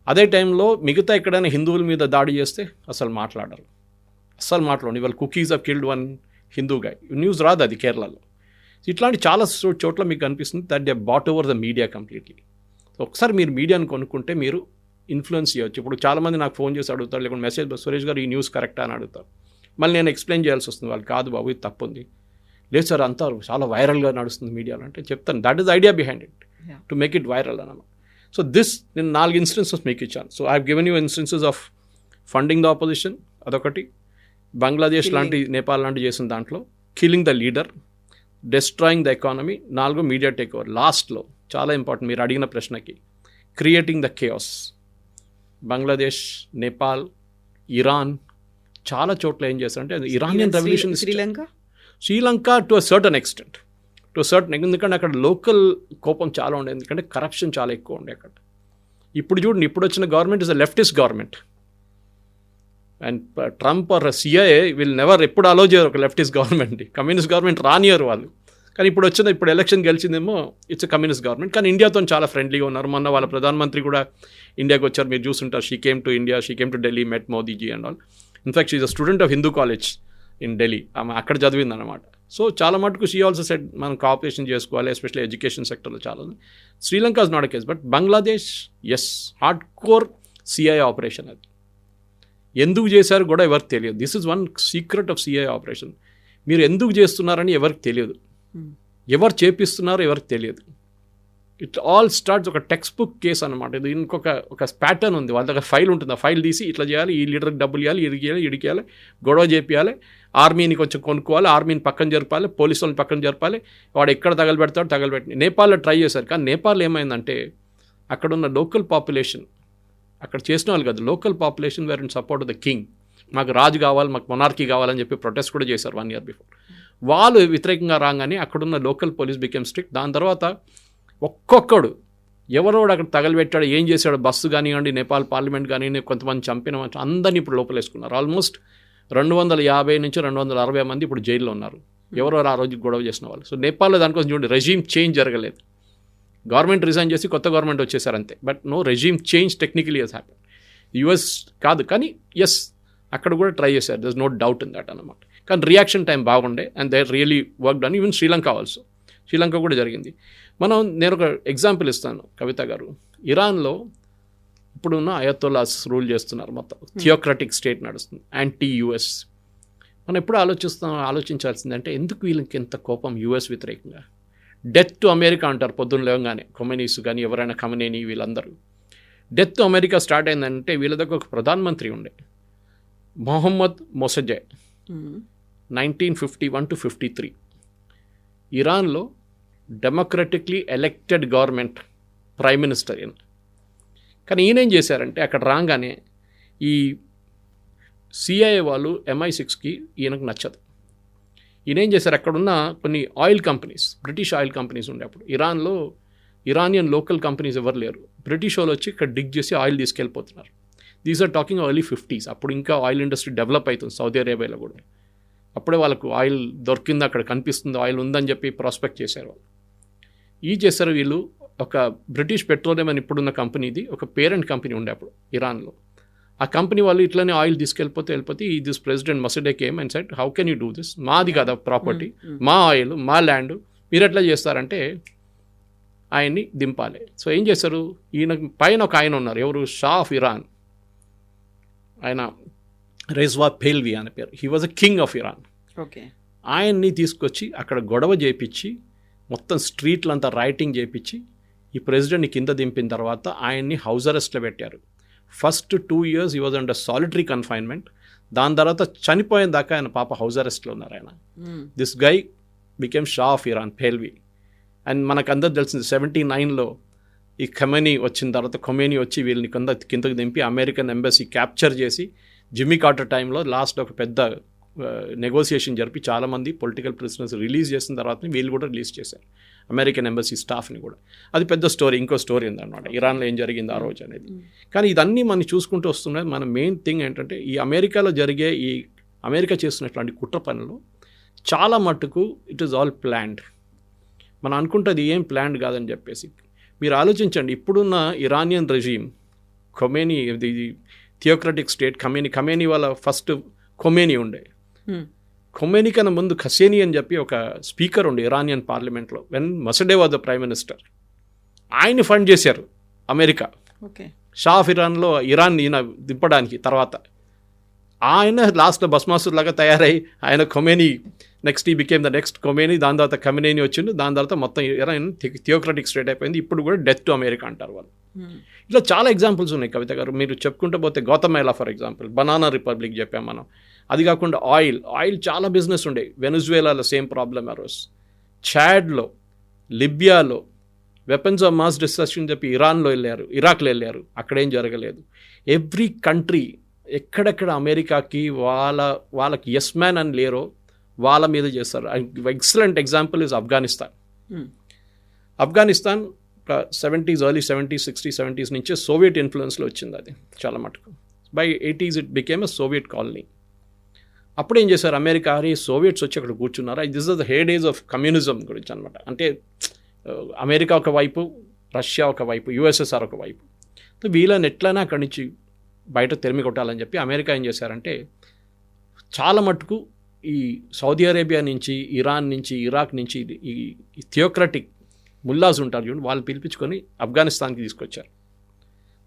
అదే టైంలో మిగతా ఎక్కడైనా హిందువుల మీద దాడి చేస్తే అసలు మాట్లాడరు. ఇవాళ Kukis have killed 1 Hindu guy, news రాదు అది కేరళలో. ఇట్లాంటి చాలా చోట్ల మీకు అనిపిస్తుంది that they bought over the media completely. ఒకసారి మీరు మీడియాని కొనుక్కుంటే మీరు ఇన్ఫ్లుయెన్స్ చేయవచ్చు. ఇప్పుడు చాలామంది నాకు ఫోన్ చేసి అడుగుతారు, లేకుంటే మెసేజ్, సురేష్ గారు ఈ న్యూస్ కరెక్టా అని అడుగుతారు. మళ్ళీ నేను ఎక్స్ప్లెయిన్ చేయాల్సి వస్తుంది, వాళ్ళు కాదు బాబు ఇది తప్పు ఉంది, లేదు సార్ అంతా చాలా వైరల్గా నడుస్తుంది మీడియాలో అంటే చెప్తాను. That is idea behind it, to make it viral అన్నమాట. సో నేను 4 ఇన్స్టెన్సెస్ మీకు ఇచ్చాను. So I have given you instances of funding the opposition, అదొకటి. బంగ్లాదేశ్ లాంటి, నేపాల్ లాంటి చేసిన దాంట్లో killing the leader, destroying the economy, 4 media take over. లాస్ట్లో చాలా ఇంపార్టెంట్ మీరు అడిగిన ప్రశ్నకి, creating the chaos. Bangladesh, Nepal, Iran చాలా చోట్ల ఏం చేస్తారంటే Iranian revolution, Sri Lanka to a certain extent, ఎందుకంటే అక్కడ లోకల్ కోపం చాలా ఉండేది, ఎందుకంటే కరప్షన్ చాలా ఎక్కువ ఉండే అక్కడ. ఇప్పుడు చూడండి, ఇప్పుడు వచ్చిన government is a leftist government. And Trump or CIA will never ఎప్పుడు అలో చేయరు ఒక లెఫ్టిస్ట్ గవర్నమెంట్. కమ్యూనిస్ట్ గవర్నమెంట్ రానియరు వాళ్ళు. కానీ ఇప్పుడు ఎలక్షన్ గెలిచిందేమో ఇట్స్ కమ్యూనిస్ట్ గవర్నమెంట్. కానీ ఇండియాతో చాలా ఫ్రెండ్లీగా ఉన్నారు. మొన్న వాళ్ళ ప్రధానమంత్రి కూడా ఇండియాకి వచ్చారు, మీరు చూస్తుంటారు. She came to India, she came to Delhi, met Modiji and all. In fact she is a student of Hindu college in Delhi. ఆమె అక్కడ చదివిందనమాట. సో చాలా మటుకు షీ ఆల్సో సెడ్ మనం కోఆపరేషన్ చేసుకోవాలి, ఎస్పెషల్లీ ఎడ్యుకేషన్ సెక్టర్లో చాలా. Sri Lanka is not a case, but Bangladesh yes hard core CIA operation. అది ఎందుకు చేశారు కూడా ఎవరికి తెలియదు. This is one secret of CIA operation. మీరు ఎందుకు చేస్తున్నారని ఎవరికి తెలియదు, ఎవరు చేపిస్తున్నారో ఎవరికి తెలియదు. ఇట్ ఆల్ స్టార్ట్స్ ఒక టెక్స్ట్ బుక్ కేసు అనమాట. ఇది ఒక ప్యాటర్న్ ఉంది, వాళ్ళ దగ్గర ఫైల్ ఉంటుంది. ఆ ఫైల్ తీసి ఇట్లా చేయాలి, ఈ లీడర్కి డబ్బులు ఇవ్వాలి, ఇడికేయాలి, గొడవ చేపియాలి, ఆర్మీని కొంచెం కొనుక్కోవాలి, ఆర్మీని పక్కన జరపాలి, పోలీసు వాళ్ళని పక్కన జరపాలి, వాడు ఎక్కడ తగలబెడతాడు తగలబెట్టి. నేపాల్లో ట్రై చేశారు, కానీ నేపాల్ ఏమైందంటే అక్కడున్న లోకల్ పాపులేషన్, అక్కడ చేసిన వాళ్ళు కాదు, local population were in support of the king. మాకు రాజు కావాలి, మాకు మొనార్కీ కావాలని చెప్పి ప్రొటెస్ట్ కూడా చేశారు 1 year బిఫోర్. వాళ్ళు వ్యతిరేకంగా రాగానే అక్కడున్న లోకల్ పోలీస్ బికెమ్ స్ట్రిక్ట్. దాని తర్వాత ఒక్కొక్కడు ఎవరోడు అక్కడ తగలబెట్టాడు, ఏం చేశాడు, బస్సు కానివ్వండి, నేపాల్ పార్లమెంట్ కానివ్వండి, కొంతమంది చంపిన అందరినీ ఇప్పుడు లోపలేసుకున్నారు. ఆల్మోస్ట్ 250 నుంచి 260 మంది ఇప్పుడు జైల్లో ఉన్నారు, ఎవరెవరు ఆ రోజు గొడవ చేసిన వాళ్ళు. సో నేపాల్లో దానికోసం చూడండి, రెజీమ్ చేంజ్ జరగలేదు. గవర్నమెంట్ రిజైన్ చేసి కొత్త గవర్నమెంట్ వచ్చేసారు అంతే. But no regime change technically has happen. US కాదు, కానీ ఎస్ అక్కడ కూడా ట్రై చేశారు, there is no doubt in that అనమాట. కానీ రియాక్షన్ టైం బాగుండే and they really work done. Even Sri Lanka also, Sri Lanka కూడా జరిగింది. నేను ఒక ఎగ్జాంపుల్ ఇస్తాను కవిత గారు. ఇరాన్లో ఇప్పుడున్న అయతోలాస్ రూల్ చేస్తున్నారు, మొత్తం థియోక్రటిక్ స్టేట్ నడుస్తుంది, యాంటీ యుఎస్. మనం ఎప్పుడు ఆలోచించాల్సిందంటే ఎందుకు వీళ్ళకి ఎంత కోపం యుఎస్ వ్యతిరేకంగా. డెత్ టు అమెరికా అంటారు పొద్దున్న లేవగానే, కొమెనీస్ కానీ ఎవరైనా ఖమనేని వీళ్ళందరూ. డెత్ టు అమెరికా స్టార్ట్ అయిందంటే వీళ్ళ దగ్గర ఒక ప్రధానమంత్రి ఉండే, మొహమ్మద్ మొసజే, 1951 to 53. ఇరాన్లో డెమోక్రటిక్లీ ఎలెక్టెడ్ గవర్నమెంట్ ప్రైమ్ మినిస్టర్ ఈయన. కానీ ఈయనేం చేశారంటే అక్కడ రాగానే ఈ సిఐఏ వాళ్ళు MI6కి ఈయనకు నచ్చదు. ఈయనేం చేశారు, అక్కడున్న కొన్ని oil companies, British oil companies ఉండే అప్పుడు ఇరాన్లో, ఇరానియన్ లోకల్ కంపెనీస్ ఎవరు లేరు. బ్రిటిష్ వాళ్ళు వచ్చి ఇక్కడ డిగ్ చేసి ఆయిల్ తీసుకెళ్ళిపోతున్నారు. These are talking early 50s. అప్పుడు ఇంకా ఆయిల్ ఇండస్ట్రీ డెవలప్ అవుతుంది సౌదీ అరేబియాలో కూడా. అప్పుడే వాళ్ళకు ఆయిల్ దొరికింది, అక్కడ కనిపిస్తుంది ఆయిల్ ఉందని చెప్పి ప్రాస్పెక్ట్ చేశారు వాళ్ళు. చేశారు వీళ్ళు. ఒక బ్రిటిష్ పెట్రోలియం అని ఇప్పుడున్న కంపెనీది ఒక పేరెంట్ కంపెనీ ఉండే అప్పుడు ఇరాన్లో. ఆ కంపెనీ వాళ్ళు ఇట్లనే ఆయిల్ తీసుకెళ్ళిపోతే this president Mossadegh came and said, how can you do this, మాది కదా ప్రాపర్టీ, మా ఆయిల్, మా ల్యాండ్, మీరు ఎట్లా చేస్తారంటే ఆయన్ని దింపాలి. సో ఏం చేశారు, ఈయన పైన ఒక ఆయన ఉన్నారు, ఎవరు, షా ఆఫ్ ఇరాన్, ఆయన రెజ్వా పెహ్ల్వి అనే పేరు. He was a king of Iran. Okay. ఆయన్ని తీసుకొచ్చి అక్కడ గొడవ చేయించి మొత్తం స్ట్రీట్లంతా రైటింగ్ చేయించి ఈ ప్రెసిడెంట్ని కింద దింపిన తర్వాత ఆయన్ని హౌస్ అరెస్ట్లో పెట్టారు. First 2 years he was under solitary confinement. దాని తర్వాత చనిపోయిన దాకా ఆయన పాప హౌస్ అరెస్ట్లో ఉన్నారు ఆయన. This guy became Shah of Iran, Pahlavi. And మనకు అందరు తెలిసింది 79లో ఈ ఖమేనీ వచ్చిన తర్వాత ఖొమేనీ వచ్చి వీళ్ళని కిందకి దింపి అమెరికన్ ఎంబసీ క్యాప్చర్ చేసి జిమ్మీ కార్టర్ టైంలో లాస్ట్లో ఒక పెద్ద నెగోసియేషన్ జరిపి చాలామంది పొలిటికల్ ప్రిజనర్స్ రిలీజ్ చేసిన తర్వాత వీళ్ళు కూడా రిలీజ్ చేశారు, అమెరికన్ ఎంబసీ స్టాఫ్ని కూడా. అది పెద్ద స్టోరీ, ఇంకో స్టోరీ ఉందన్నమాట ఇరాన్లో ఏం జరిగింది ఆ రోజు అనేది. కానీ ఇదన్నీ మనం చూసుకుంటూ వస్తున్నాయి. మన మెయిన్ థింగ్ ఏంటంటే ఈ అమెరికాలో జరిగే ఈ అమెరికా చేస్తున్నటువంటి కుట్ర పనులు చాలా మట్టుకు ఇట్ ఈస్ ఆల్ ప్లాన్డ్. మనం అనుకుంటుంది ఏం ప్లాన్డ్ కాదని చెప్పేసి. మీరు ఆలోచించండి, ఇప్పుడున్న ఇరానియన్ రెజీమ్, ఖొమేనీ, ఇది థియోక్రటిక్ స్టేట్, ఖమేనీ వాళ్ళ ఫస్ట్ ఖొమేనీ ఉండే. ఖొమేనీ కన్నా ముందు ఖసేనీ అని చెప్పి ఒక స్పీకర్ ఉండే ఇరానియన్ పార్లమెంట్లో, when Mossadegh was the prime minister. ఆయన్ని ఫండ్ చేశారు అమెరికా. ఓకే. షా ఆఫ్ ఇరాన్లో ఇరాన్ ఈయన దింపడానికి. తర్వాత ఆయన లాస్ట్లో భస్మాసుర్ లాగా తయారై ఆయన ఖొమేనీ నెక్స్ట్ ఈ బికేమ్ ద నెక్స్ట్ ఖొమేనీ. దాని తర్వాత ఖమేనీ వచ్చింది. దాని తర్వాత మొత్తం ఇరాన్ థియోక్రటిక్ స్టేట్ అయిపోయింది. ఇప్పుడు కూడా డెత్ టు అమెరికా అంటారు వాళ్ళు. ఇట్లా చాలా ఎగ్జాంపుల్స్ ఉన్నాయి కవిత గారు. మీరు చెప్పుకుంటూ పోతే Guatemala for example, banana republic చెప్పాం మనం. అది కాకుండా ఆయిల్ చాలా బిజినెస్ ఉండే. వెనుజువేలాలో సేమ్ ప్రాబ్లమ్ అరోస్. చాడ్లో, లిబియాలో వెపన్స్ ఆఫ్ మాస్ డిస్ట్రక్షన్ చెప్పి ఇరాన్లో వెళ్ళారు, ఇరాక్లో వెళ్ళారు, అక్కడేం జరగలేదు. ఎవ్రీ కంట్రీ ఎక్కడెక్కడ అమెరికాకి వాళ్ళకి ఎస్ మ్యాన్ అని లేరో వాళ్ళ మీద చేస్తారు. Excellent example is Afghanistan. Afghanistan 70s, early 70s, 60s, 70s నుంచే సోవియట్ ఇన్ఫ్లుయెన్స్లో వచ్చింది అది చాలా మటుకు. By 80s it became a Soviet colony. అప్పుడు ఏం చేశారు అమెరికా, సోవియట్స్ వచ్చి అక్కడ కూర్చున్నారు. This is the hey days of communism గురించి అనమాట. అంటే అమెరికా ఒకవైపు, రష్యా ఒకవైపు, యుఎస్ఎస్ఆర్ ఒకవైపు. వీళ్ళని ఎట్లయినా అక్కడి నుంచి బయట తెరిమి కొట్టాలని చెప్పి అమెరికా ఏం చేశారంటే చాలా మటుకు ఈ సౌదీ అరేబియా నుంచి, ఇరాన్ నుంచి, ఇరాక్ నుంచి ఈ థియోక్రటిక్ ముల్లాస్ ఉంటారు చూడండి, వాళ్ళు పిలిపించుకొని ఆఫ్ఘనిస్తాన్కి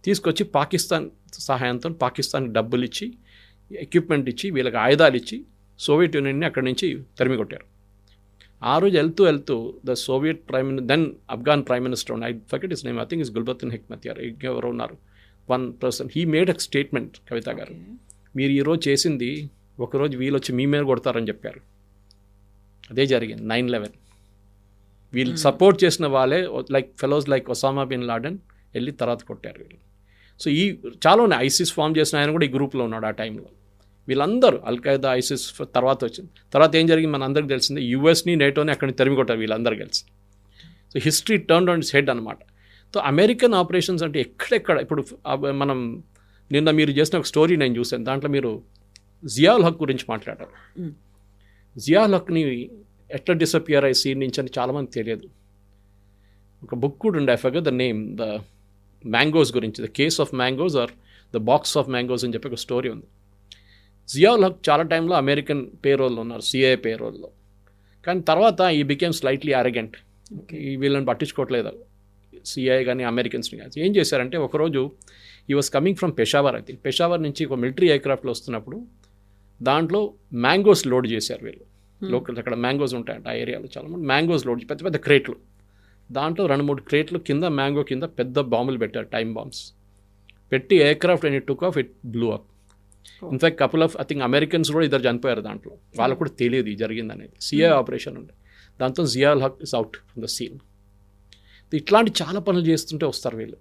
తీసుకొచ్చి పాకిస్తాన్ సహాయంతో పాకిస్తాన్కి డబ్బులు ఇచ్చి, ఎక్విప్మెంట్ ఇచ్చి, వీళ్ళకి ఆయుధాలు ఇచ్చి సోవియట్ యూనియన్ని అక్కడి నుంచి తరిమి కొట్టారు. ఆ రోజు వెళ్తూ the Soviet then Afghan prime minister, I forget his name, I think is Gulbuddin Hekmatyar, ఎవరు ఉన్నారు, one person, he made a statement, Kavitha garu, మీరు ఈరోజు చేసింది ఒకరోజు వీళ్ళు వచ్చి మీ మీద కొడతారని చెప్పారు. అదే జరిగింది 9/11. వీళ్ళు సపోర్ట్ చేసిన వాళ్ళే like fellows like Osama bin Laden వెళ్ళి తర్వాత కొట్టారు వీళ్ళు. సో ఈ చాలా ఉన్నాయి. ఐసిస్ ఫామ్ చేసిన ఆయన కూడా ఈ గ్రూప్లో ఉన్నాడు ఆ టైంలో. వీళ్ళందరూ అల్ఖైదా, ఐసిస్ తర్వాత వచ్చింది. తర్వాత ఏం జరిగింది మన అందరికి తెలిసిందే, యూఎస్ని, నేటోని అక్కడిని తరిమి కొట్టారు వీళ్ళందరూ కలిసి. So history turn on it's head అనమాట. సో అమెరికన్ ఆపరేషన్స్ అంటే ఎక్కడెక్కడ, ఇప్పుడు మనం నిన్న మీరు చేసిన ఒక స్టోరీ నేను చూశాను, దాంట్లో మీరు జియాउल हक గురించి మాట్లాడారు. జియాउल हकని ఎట్లా డిసపియర్ అయ్యి సీన్ నుంచి అని చాలామంది తెలియదు. ఒక బుక్ కూడా ఉండే, I forget the name, the mangoes గురించి, the case of mangoes or the box of mangoes అని చెప్పి ఒక స్టోరీ ఉంది. జియాउल हक చాలా టైంలో అమెరికన్ పేరోల్లో ఉన్నారు, సిఐఏ పేరోల్లో. కానీ తర్వాత ఈ బికేమ్ స్లైట్లీ అరగెంట్, ఈ వీళ్ళని పట్టించుకోవట్లేదు సిఐఏ కానీ అమెరికన్స్ని కానీ. ఏం చేశారంటే ఒకరోజు ఈ వాజ్ కమింగ్ ఫ్రమ్ పెషావర్, అయితే పెషావర్ నుంచి ఒక మిలిటరీ ఎయిర్క్రాఫ్ట్లో వస్తున్నప్పుడు దాంట్లో మ్యాంగోస్ లోడ్ చేశారు వీళ్ళు. లోకల్ అక్కడ మ్యాంగోస్ ఉంటాయంట ఆ ఏరియాలో, చాలామంది మ్యాంగోస్ లోడ్, పెద్ద పెద్ద క్రేట్లు, దాంట్లో 2-3 క్రేట్లు కింద మ్యాంగో కింద పెద్ద బాంబులు పెట్టారు, టైమ్ బాంబ్స్ పెట్టి aircraft and it took off, it blue up. In fact couple of I think Americans కూడా ఇద్దరు చనిపోయారు దాంట్లో, వాళ్ళకు కూడా తెలియదు ఇది జరిగిందనేది. సిఐ ఆపరేషన్ ఉండే, దాంతో Zia ul Haq is out from the scene. ఇట్లాంటి చాలా పనులు చేస్తుంటే వస్తారు వీళ్ళు.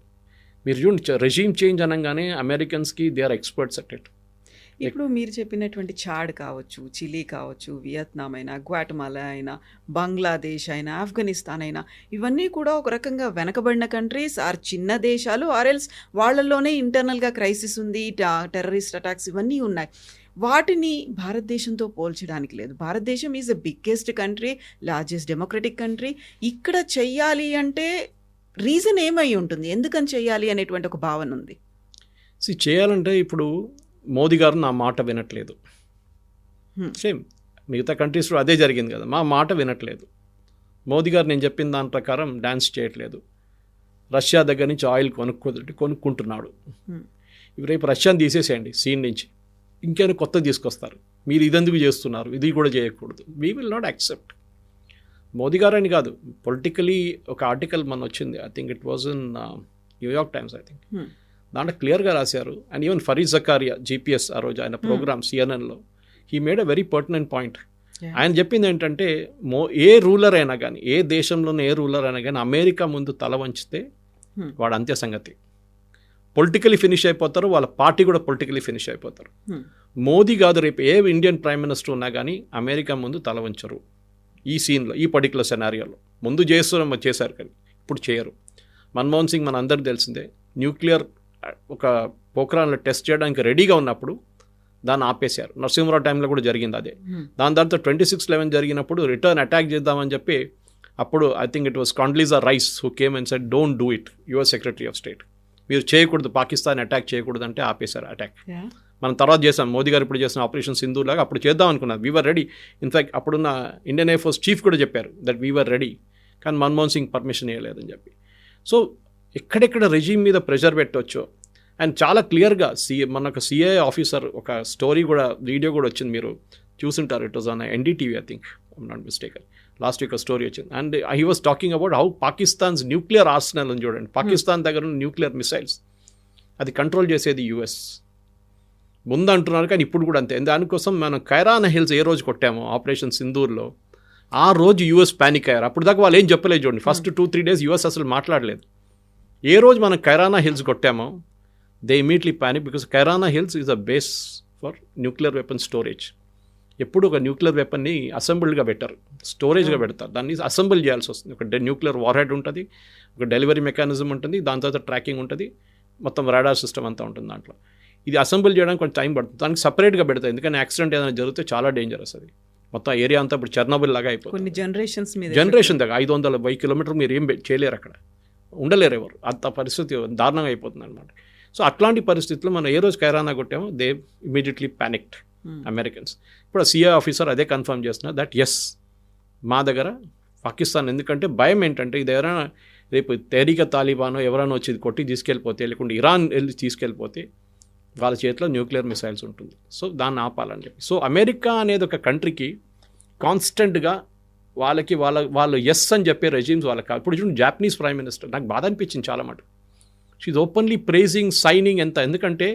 మీరు చూడండి, రెజీమ్ చేంజ్ అనగానే అమెరికన్స్కి they are experts at it. ఇప్పుడు మీరు చెప్పినటువంటి చాడ్ కావచ్చు, చిలీ కావచ్చు, వియత్నాం అయినా, గ్వాటమాలా అయినా, బంగ్లాదేశ్ అయినా, ఆఫ్ఘనిస్తాన్ అయినా, ఇవన్నీ కూడా ఒక రకంగా వెనకబడిన కంట్రీస్ ఆర్ చిన్న దేశాలు, ఆర్ఎల్స్ వాళ్ళల్లోనే ఇంటర్నల్గా క్రైసిస్ ఉంది, టెర్రరిస్ట్ అటాక్స్ ఇవన్నీ ఉన్నాయి. వాటిని భారతదేశంతో పోల్చడానికి లేదు. భారతదేశం is the biggest country, largest democratic country. ఇక్కడ చెయ్యాలి అంటే రీజన్ ఏమై ఉంటుంది, ఎందుకని చెయ్యాలి అనేటువంటి ఒక భావన ఉంది. చేయాలంటే ఇప్పుడు మోదీ గారు నా మాట వినట్లేదు. సేమ్ మిగతా కంట్రీస్లో అదే జరిగింది కదా, మా మాట వినట్లేదు. మోదీ గారు నేను చెప్పిన దాని ప్రకారం డ్యాన్స్ చేయట్లేదు. రష్యా దగ్గర నుంచి ఆయిల్ కొనుక్కుంటున్నాడు. రేపు రష్యాని తీసేసేయండి సీన్ నుంచి, ఇంకేమైనా కొత్తది తీసుకొస్తారు. మీరు ఇదెందుకు చేస్తున్నారు, ఇది కూడా చేయకూడదు. We will not accept. Modi గారు అని కాదు, పొలిటికలీ ఒక ఆర్టికల్ మన వచ్చింది, I think it was in New York Times, I think. దాంట్లో క్లియర్గా రాశారు. And even Fareed Zakaria GPS ఆ రోజు ఆయన ప్రోగ్రామ్ సిఎన్ఎన్లో, he made a very pertinent point. ఆయన చెప్పింది ఏంటంటే ఏ రూలర్ అయినా కానీ, ఏ దేశంలోనే ఏ రూలర్ అయినా కానీ అమెరికా ముందు తల వంచితే వాడు అంత్య సంగతి. పొలిటికలీ ఫినిష్ అయిపోతారు, వాళ్ళ పార్టీ కూడా పొలిటికలీ ఫినిష్ అయిపోతారు. మోదీ కాదు, రేపు ఏ ఇండియన్ ప్రైమ్ మినిస్టర్ ఉన్నా కానీ అమెరికా ముందు తల వంచరు. ఈ సీన్లో, ఈ పర్టికులర్ సెనారియోలో ముందు చేశారు కానీ ఇప్పుడు చేయరు. మన్మోహన్ సింగ్ మన అందరికి తెలిసిందే, న్యూక్లియర్ ఒక పోఖ్రాన్లో టెస్ట్ చేయడానికి రెడీగా ఉన్నప్పుడు దాన్ని ఆపేశారు. నరసింహరావు టైంలో కూడా జరిగింది అదే. దాని తర్వాత 26/11 జరిగినప్పుడు రిటర్న్ అటాక్ చేద్దామని చెప్పి అప్పుడు I think it was Condoleezza Rice who came and said don't do it, US secretary of state, మీరు చేయకూడదు, పాకిస్తాన్ అటాక్ చేయకూడదు అంటే ఆపేశారు అటాక్. మనం తర్వాత చేసాం, మోదీ గారు ఇప్పుడు చేసిన ఆపరేషన్ సింధూర్ లాగా అప్పుడు చేద్దాం అనుకున్నారు. We are ready. ఇన్ఫ్యాక్ట్ అప్పుడున్న ఇండియన్ ఎయిర్ ఫోర్స్ చీఫ్ కూడా చెప్పారు దట్ వీఆర్ రెడీ, కానీ మన్మోహన్ సింగ్ పర్మిషన్ ఇవ్వలేదని చెప్పి. సో ఎక్కడెక్కడ రెజీమ్ మీద ప్రెషర్ పెట్టవచ్చో, అండ్ చాలా క్లియర్గా మనకు సిఐ ఆఫీసర్ ఒక స్టోరీ కూడా, వీడియో కూడా వచ్చింది, మీరు చూసుంటారు. It was on NDTV, I think, I'm not mistaken. Last week story వచ్చింది. And he was talking about how Pakistan's nuclear arsenal అని చూడండి, పాకిస్తాన్ దగ్గర ఉన్న న్యూక్లియర్ మిసైల్స్ అది కంట్రోల్ చేసేది యుఎస్ ముందు అంటున్నారు, కానీ ఇప్పుడు కూడా అంతే. దానికోసం మనం కైరానా హిల్స్ ఏ రోజు కొట్టామో ఆపరేషన్ సింధూర్లో, ఆ రోజు యుఎస్ ప్యానిక్ అయ్యారు. అప్పుడు దాకా వాళ్ళు ఏం చెప్పలేదు చూడండి, ఫస్ట్ 2-3 days యుఎస్ అసలు మాట్లాడలేదు. ఏ రోజు మనం కైరానా హిల్స్ కొట్టామో they immediately panic, because Kirana hills is a base for nuclear weapon storage. ఎప్పుడు ఒక న్యూక్లియర్ వెపన్ని అసెంబుల్డ్గా పెట్టారు, స్టోరేజ్గా పెడతారు. దాన్ని అసెంబుల్ చేయాల్సి వస్తుంది. ఒక న్యూక్లియర్ వార్ హెడ్ ఉంటుంది, ఒక డెలివరీ మెకానిజం ఉంటుంది, దాని తర్వాత ట్రాకింగ్ ఉంటుంది, మొత్తం రాడార్ సిస్టమ్ అంతా ఉంటుంది దాంట్లో. ఇది అసెంబుల్ చేయడానికి కొంచెం టైం పడుతుంది. దానికి సపరేట్గా పెడతాయి, ఎందుకంటే యాక్సిడెంట్ ఏదైనా జరిగితే చాలా డేంజరస్ అది. మొత్తం ఏరియా అంతా ఇప్పుడు చెర్నోబిల్ లాగా అయిపోతుంది. కొన్ని జనరేషన్ దగ్గర 500 కిలోమీటర్ మీరు ఏం చేయలేరు, అక్కడ ఉండలేరు ఎవరు, అంత పరిస్థితి దారుణంగా అయిపోతుంది అనమాట. సో అట్లాంటి పరిస్థితుల్లో మనం ఏ రోజు కైరానా కొట్టామో దే ఇమీడియట్లీ ప్యానిక్డ్ అమెరికన్స్. ఇప్పుడు సిఐ ఆఫీసర్ అదే కన్ఫర్మ్ చేస్తున్నారు దట్ ఎస్ మా దగ్గర పాకిస్తాన్, ఎందుకంటే భయం ఏంటంటే ఇది ఎవరైనా రేపు తెహరీక తాలిబానో ఎవరైనా వచ్చి కొట్టి తీసుకెళ్ళిపోతే, లేకుంటే ఇరాన్ వెళ్ళి తీసుకెళ్ళిపోతే వాళ్ళ చేతిలో న్యూక్లియర్ మిసైల్స్ ఉంటుంది. సో దాన్ని ఆపాలని చెప్పి. సో అమెరికా అనేది ఒక కంట్రీకి కాన్స్టెంట్గా వాళ్ళు ఎస్ అని చెప్పే రెజిమ్స్ వాళ్ళకి కాదు. ఇప్పుడు చూడండి జాపనీస్ ప్రైమ్ మినిస్టర్, నాకు బాధ అనిపించింది చాలా మటు. షీఈ్ ఓపెన్లీ ప్రైజింగ్, సైనింగ్ ఎంత, ఎందుకంటే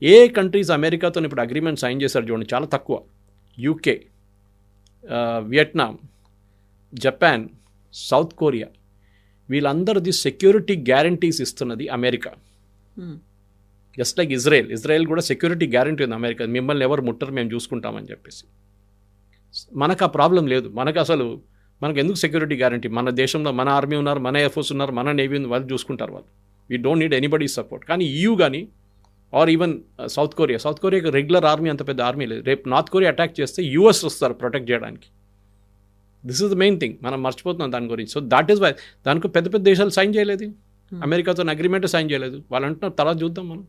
ఏ కంట్రీస్ అమెరికాతో ఇప్పుడు అగ్రిమెంట్ సైన్ చేశారు చూడండి చాలా తక్కువ. UK, Vietnam, Japan, South Korea, వీళ్ళందరిది సెక్యూరిటీ గ్యారంటీస్ ఇస్తున్నది అమెరికా. జస్ట్ లైక్ ఇజ్రాయెల్ కూడా సెక్యూరిటీ గ్యారంటీ ఉంది అమెరికా, మిమ్మల్ని ఎవరు ముట్టరు మేము చూసుకుంటామని చెప్పేసి. మనకు ఆ ప్రాబ్లం లేదు. మనకు ఎందుకు సెక్యూరిటీ గ్యారంటీ? మన దేశంలో మన ఆర్మీ ఉన్నారు, మన ఎయిర్ ఫోర్స్ ఉన్నారు, మన నేవీ ఉంది, వాళ్ళు చూసుకుంటారు వాళ్ళు. We don't need anybody support. కానీ EU కానీ ఆర్ ఈవెన్ సౌత్ కొరియాకి రెగ్యులర్ ఆర్మీ అంత పెద్ద ఆర్మీ లేదు. రేపు నార్త్ కొరియా అటాక్ చేస్తే US వస్తారు ప్రొటెక్ట్ చేయడానికి. This is the main thing, మనం మర్చిపోతున్నాం దాని గురించి. సో దాట్ ఈస్ వై దానికి పెద్ద దేశాలు సైన్ చేయలేదు, అమెరికాతో అగ్రిమెంట్ సైన్ చేయలేదు. వాళ్ళు అంటున్నారు తర్వాత చూద్దాం, మనం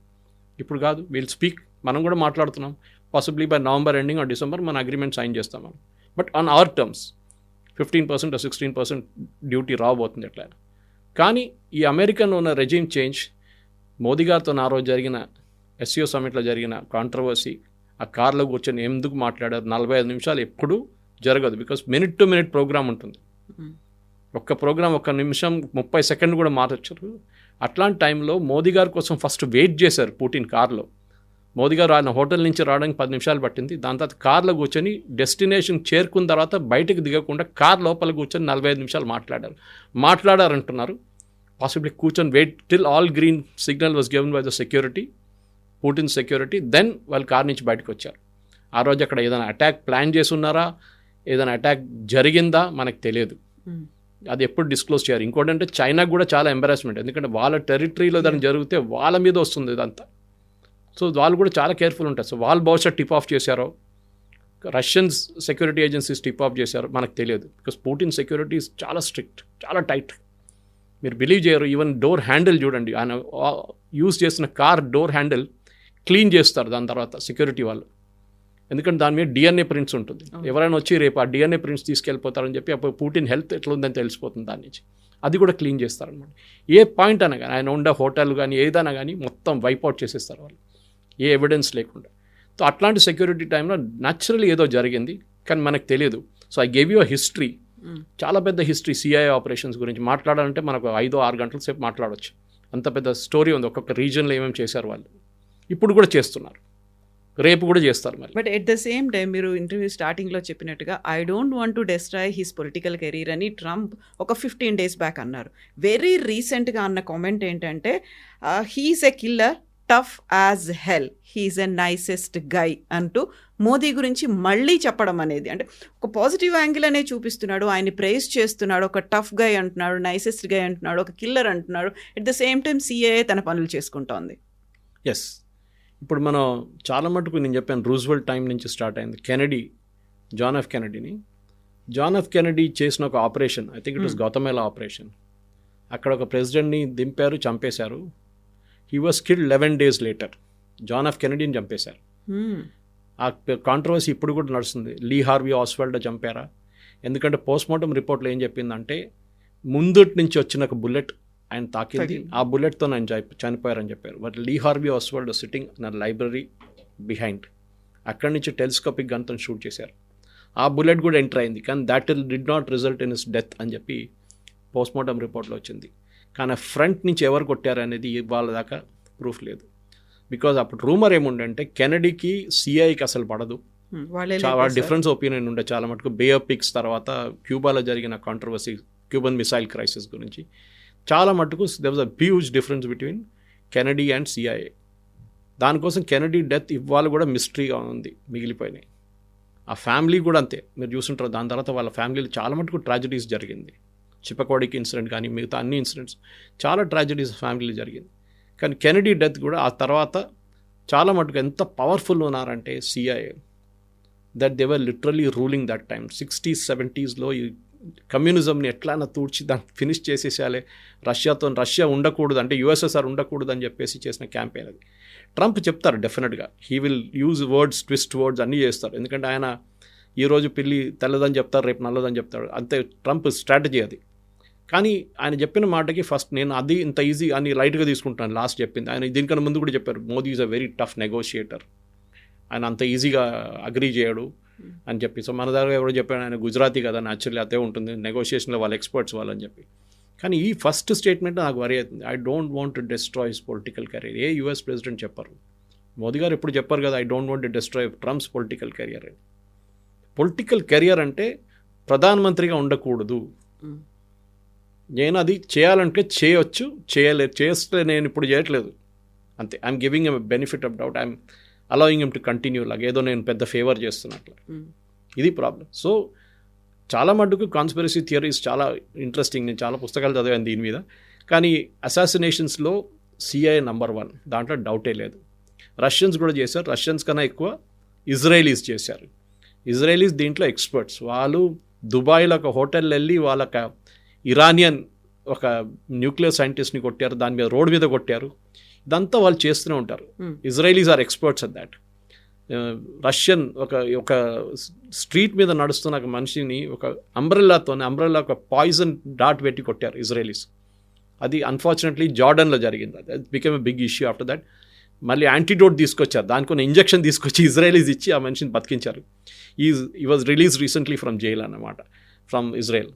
ఇప్పుడు కాదు, వీల్ స్పీక్, మనం కూడా మాట్లాడుతున్నాం. Possibly by November ending or December మన అగ్రిమెంట్ సైన్ చేస్తాం మనం. But on hour terms 15% or 16% duty రాబోతుంది ఎట్లా. కానీ ఈ అమెరికన్ ఉన్న రెజీమ్ చేంజ్, మోదీ గారితో ఆ రోజు జరిగిన SCO సమ్మిట్లో జరిగిన కాంట్రవర్సీ, ఆ కార్లో కూర్చొని ఎందుకు మాట్లాడారు 45 నిమిషాలు ఎప్పుడూ జరగదు. Because minute to minute programme ఉంటుంది. ఒక్క ప్రోగ్రామ్ 1 నిమిషం 30 సెకండ్ కూడా మార్చరు. అట్లాంటి టైంలో మోదీ గారి కోసం ఫస్ట్ వెయిట్ చేశారు పుటిన్ కార్లో. మోదీ గారు ఆయన హోటల్ నుంచి రావడానికి 10 నిమిషాలు పట్టింది. దాని తర్వాత కార్లో కూర్చొని డెస్టినేషన్ చేరుకున్న తర్వాత బయటకు దిగకుండా కార్ లోపల కూర్చొని 45 నిమిషాలు మాట్లాడారంటున్నారు. పాసిబ్లీ కూర్చొని wait till all green signal was given by the security, Putin security. Then వాళ్ళు కార్ నుంచి బయటకు వచ్చారు. ఆ రోజు అక్కడ ఏదైనా అటాక్ ప్లాన్ చేసి ఉన్నారా, ఏదైనా అటాక్ జరిగిందా మనకు తెలియదు. అది ఎప్పుడు డిస్క్లోజ్ చేయాలి. ఇంకోటి అంటే చైనాకు కూడా చాలా ఎంబారాస్మెంట్, ఎందుకంటే వాళ్ళ టెరిటరీలో దాన్ని జరిగితే వాళ్ళ మీద వస్తుంది ఇదంతా. సో వాళ్ళు కూడా చాలా కేర్ఫుల్ ఉంటారు. సో వాళ్ళు బహుశా టిప్ ఆఫ్ చేశారో, Russians security agencies tip of చేశారో మనకు తెలియదు. బికాస్ పుటిన్ సెక్యూరిటీ చాలా స్ట్రిక్ట్, చాలా టైట్. మీరు బిలీవ్ చేయరు, ఈవెన్ డోర్ హ్యాండిల్ చూడండి, ఆయన యూజ్ చేసిన కార్ డోర్ హ్యాండిల్ క్లీన్ చేస్తారు దాని తర్వాత సెక్యూరిటీ వాళ్ళు, ఎందుకంటే దాని మీద DNA ప్రింట్స్ ఉంటుంది. ఎవరైనా వచ్చి రేపు ఆ DNA ప్రింట్స్ తీసుకెళ్ళిపోతారని చెప్పి అప్పుడు పుటిన్ హెల్త్ ఎట్లా ఉందని తెలిసిపోతుంది దాని నుంచి. అది కూడా క్లీన్ చేస్తారనమాట. ఏ పాయింట్ అయినా కానీ ఆయన ఉండే హోటల్ కానీ ఏదైనా కానీ మొత్తం వైప్అవుట్ చేసేస్తారు వాళ్ళు, ఏ ఎవిడెన్స్ లేకుండా. సో అట్లాంటి సెక్యూరిటీ టైంలో న్యాచురల్లీ ఏదో జరిగింది, కానీ మనకు తెలియదు. So I gave you a history, చాలా పెద్ద హిస్టరీ. CIA ఆపరేషన్స్ గురించి మాట్లాడాలంటే మనకు 5-6 గంటల సేపు మాట్లాడవచ్చు. అంత పెద్ద స్టోరీ ఉంది, ఒక్కొక్క రీజన్లో ఏమేమి చేశారు వాళ్ళు. ఇప్పుడు కూడా చేస్తున్నారు, రేపు కూడా చేస్తారు మరి. But at the same time మీరు ఇంటర్వ్యూ స్టార్టింగ్లో చెప్పినట్టుగా I don't want to destroy his political career అని ట్రంప్ ఒక 15 days బ్యాక్ అన్నారు. వెరీ రీసెంట్గా అన్న కామెంట్ ఏంటంటే he's a killer, tough as hell, he's a nicest guy అంటూ మోదీ గురించి మళ్ళీ చెప్పడం అనేది, అంటే ఒక పాజిటివ్ యాంగిల్ అనే చూపిస్తున్నాడు, ఆయన్ని ప్రైజ్ చేస్తున్నాడు. ఒక టఫ్ గై అంటున్నాడు, నైసెస్ట్ గై అంటున్నాడు, ఒక కిల్లర్ అంటున్నాడు. At the same time CIA తన పనులు చేసుకుంటోంది. ఎస్, ఇప్పుడు మనం చాలా మటుకు నేను చెప్పాను రూజ్వెల్ట్ టైం నుంచి స్టార్ట్ అయింది. జాన్ ఎఫ్ కెనడీ చేసిన ఒక operation, I think it was Guatemala operation. అక్కడ ఒక ప్రెసిడెంట్ని దింపారు, చంపేశారు. He was killed 11 days later. John F కెనడీని చంపేశారు. ఆ కాంట్రవర్సీ ఇప్పుడు కూడా నడుస్తుంది. లీ హార్వీ ఆస్వాల్డ్ చంపారా? ఎందుకంటే పోస్ట్మార్టం రిపోర్ట్లో ఏం చెప్పిందంటే ముందుటి నుంచి వచ్చిన ఒక బుల్లెట్ ఆయన తాకింది, ఆ బుల్లెట్తో ఆయన చనిపోయారని చెప్పారు. But Lee Harvey Oswald sitting in library behind, అక్కడి నుంచి టెలిస్కోపిక్ గన్తో షూట్ చేశారు. ఆ బుల్లెట్ కూడా ఎంటర్ అయింది, కానీ that did not result in his death అని చెప్పి పోస్ట్మార్టం రిపోర్ట్లో వచ్చింది. కానీ ఫ్రంట్ నుంచి ఎవరు కొట్టారు అనేది వాళ్ళ దాకా ప్రూఫ్ లేదు. బికాజ్ అప్పుడు రూమర్ ఏముండంటే కెనడీకి CIకి అసలు పడదు, చాలా డిఫరెన్స్ ఒపీనియన్ ఉండే చాలా మటుకు. బే ఆఫ్ పిగ్స్ తర్వాత క్యూబాలో జరిగిన కాంట్రవర్సీ, క్యూబన్ మిసైల్ క్రైసిస్ గురించి చాలా మటుకు there was a huge difference between Kennedy and CIA. దానికోసం కెనడీ డెత్ ఇవాళ కూడా మిస్టరీగా ఉంది, మిగిలిపోయినాయి. ఆ ఫ్యామిలీ కూడా అంతే, మీరు చూస్తుంటారు. దాని తర్వాత వాళ్ళ ఫ్యామిలీలో చాలా మటుకు ట్రాజడీస్ జరిగింది. చిప్పకోడికి ఇన్సిడెంట్ కానీ మిగతా అన్ని ఇన్సిడెంట్స్ చాలా ట్రాజడీస్ ఫ్యామిలీలో జరిగింది. కానీ కెనడీ డెత్ కూడా ఆ తర్వాత చాలా మటుకు ఎంత పవర్ఫుల్ ఉన్నారంటే CIA, that they were literally ruling that time. 60s 70sలో ఈ కమ్యూనిజంని ఎట్లైనా తూడ్చి దాన్ని ఫినిష్ చేసేసాలే, రష్యా ఉండకూడదు అంటే యుఎస్ఎస్ఆర్ ఉండకూడదు అని చెప్పేసి చేసిన క్యాంపెయిన్ అది. ట్రంప్ చెప్తారు డెఫినెట్గా, he will use words, twist words అన్నీ చేస్తారు. ఎందుకంటే ఆయన ఈరోజు పిల్లి తెల్లదని చెప్తారు, రేపు నల్లదని చెప్తాడు, అంతే ట్రంప్ స్ట్రాటజీ అది. కానీ ఆయన చెప్పిన మాటకి ఫస్ట్ నేను అది ఇంత ఈజీ అని లైట్గా తీసుకుంటాను. లాస్ట్ చెప్పింది ఆయన దీనికన్నా ముందు కూడా చెప్పారు, Modi is a very tough negotiator, ఆయన అంత ఈజీగా అగ్రీ చేయడు అని చెప్పి. సో మన దగ్గర ఎవరో చెప్పాడు, ఆయన గుజరాతీ కదా, న్యాచురల్లీ అదే ఉంటుంది నెగోషియేషన్లో, వాళ్ళ ఎక్స్పర్ట్స్ వాళ్ళని చెప్పి. కానీ ఈ ఫస్ట్ స్టేట్మెంట్ నాకు వరి అవుతుంది. I don't want to destroy his political career. A US president చెప్పారు, మోదీ గారు ఎప్పుడు చెప్పారు కదా, I don't want to destroy Trump's political career అని. పొలిటికల్ కెరియర్ అంటే ప్రధానమంత్రిగా ఉండకూడదు. నేను అది చేయాలంటే చేయొచ్చు, చేస్తే నేను ఇప్పుడు చేయట్లేదు అంతే. I'm giving M benefit of doubt, I'm allowing M two continue లాగా, ఏదో నేను పెద్ద ఫేవర్ చేస్తున్నట్లు. ఇది ప్రాబ్లం. సో చాలా మటుకు కాన్స్పిరసీ థియరీస్ చాలా ఇంట్రెస్టింగ్, నేను చాలా పుస్తకాలు చదివాను దీని మీద. కానీ అసాసినేషన్స్లో సిఐఏ నంబర్ 1, దాంట్లో డౌటే లేదు. రష్యన్స్ కూడా చేశారు, రష్యన్స్ కన్నా ఎక్కువ ఇజ్రాయేలీస్ చేశారు. ఇజ్రాయేలీస్ దీంట్లో ఎక్స్పర్ట్స్. వాళ్ళు దుబాయ్లో ఒక హోటల్ వెళ్ళి వాళ్ళక ఇరానియన్ ఒక న్యూక్లియర్ సైంటిస్ట్ని కొట్టారు, దాని మీద రోడ్ మీద కొట్టారు. ఇదంతా వాళ్ళు చేస్తూనే ఉంటారు. Israelis are experts at that. Russian ఒక స్ట్రీట్ మీద నడుస్తున్న ఒక మనిషిని ఒక అంబ్రెల్లా ఒక పాయిజన్ డాట్ పెట్టి కొట్టారు ఇజ్రాయేలీస్. అది అన్ఫార్చునేట్లీ జార్డన్లో జరిగింది. అది became a big issue. After that మళ్ళీ యాంటీడోట్ తీసుకొచ్చారు, దానికి కొన్ని ఇంజెక్షన్ తీసుకొచ్చి ఇజ్రాయేలీస్ ఇచ్చి ఆ మనిషిని బతికించారు. ఈ was release recently from jail అన్నమాట, ఫ్రమ్ ఇజ్రాయెల్.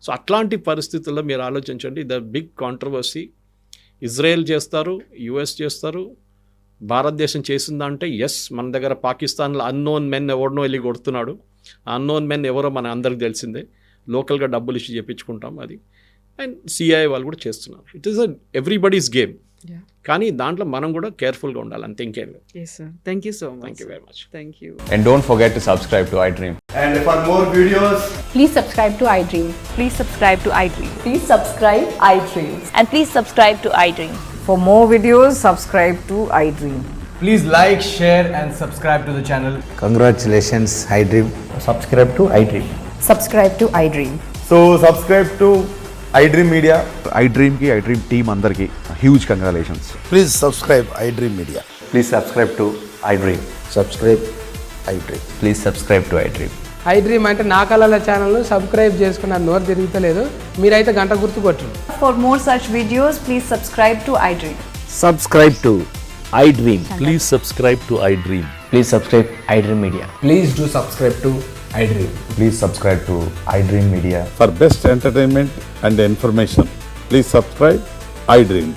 సో అట్లాంటి పరిస్థితుల్లో మీరు ఆలోచించండి, ద బిగ్ కాంట్రవర్సీ. ఇజ్రాయెల్ చేస్తారు, యుఎస్ చేస్తారు, భారతదేశం చేసిందంటే ఎస్. మన దగ్గర పాకిస్తాన్లో అన్నోన్ మెన్ ఎవరినో వెళ్ళి కొడుతున్నాడు. ఆ అన్నోన్ మెన్ ఎవరో మన అందరికి తెలిసిందే, లోకల్గా డబ్బులు ఇచ్చి చెప్పించుకుంటాం అది. అండ్ సిఐఏ వాళ్ళు కూడా చేస్తున్నారు. It is everybody's game. కానీ దాంట్లో మనం కూడా కేర్ఫుల్గా ఉండాలి, అంతే, ఇంకేం లేదు. Thank you so much. Thank you very much. Thank you. And don't forget to subscribe to iDream. And for more videos, Please subscribe to iDream. Please subscribe to iDream. Please subscribe iDream. And please subscribe to iDream. For more videos, subscribe to iDream. please like, share and subscribe to the channel. Congratulations, iDream. Subscribe to iDream. Subscribe to iDream. So subscribe to iDream Media. iDream ki iDream team andarki huge congratulations. Please subscribe iDream Media. Please subscribe to iDream. Subscribe iDream. Please subscribe to iDream. iDream అంటే నా కళల ఛానల్ను subscribe చేసుకున్న నోరు తిరుగుతలేదు, మీరైతే గంట గుర్తు కొట్టండి. For more such videos, please subscribe to iDream. Subscribe to iDream. Please subscribe to iDream. Please subscribe iDream Media. Please do subscribe to iDream. Please subscribe to iDream Media. For best entertainment and information, please subscribe iDream.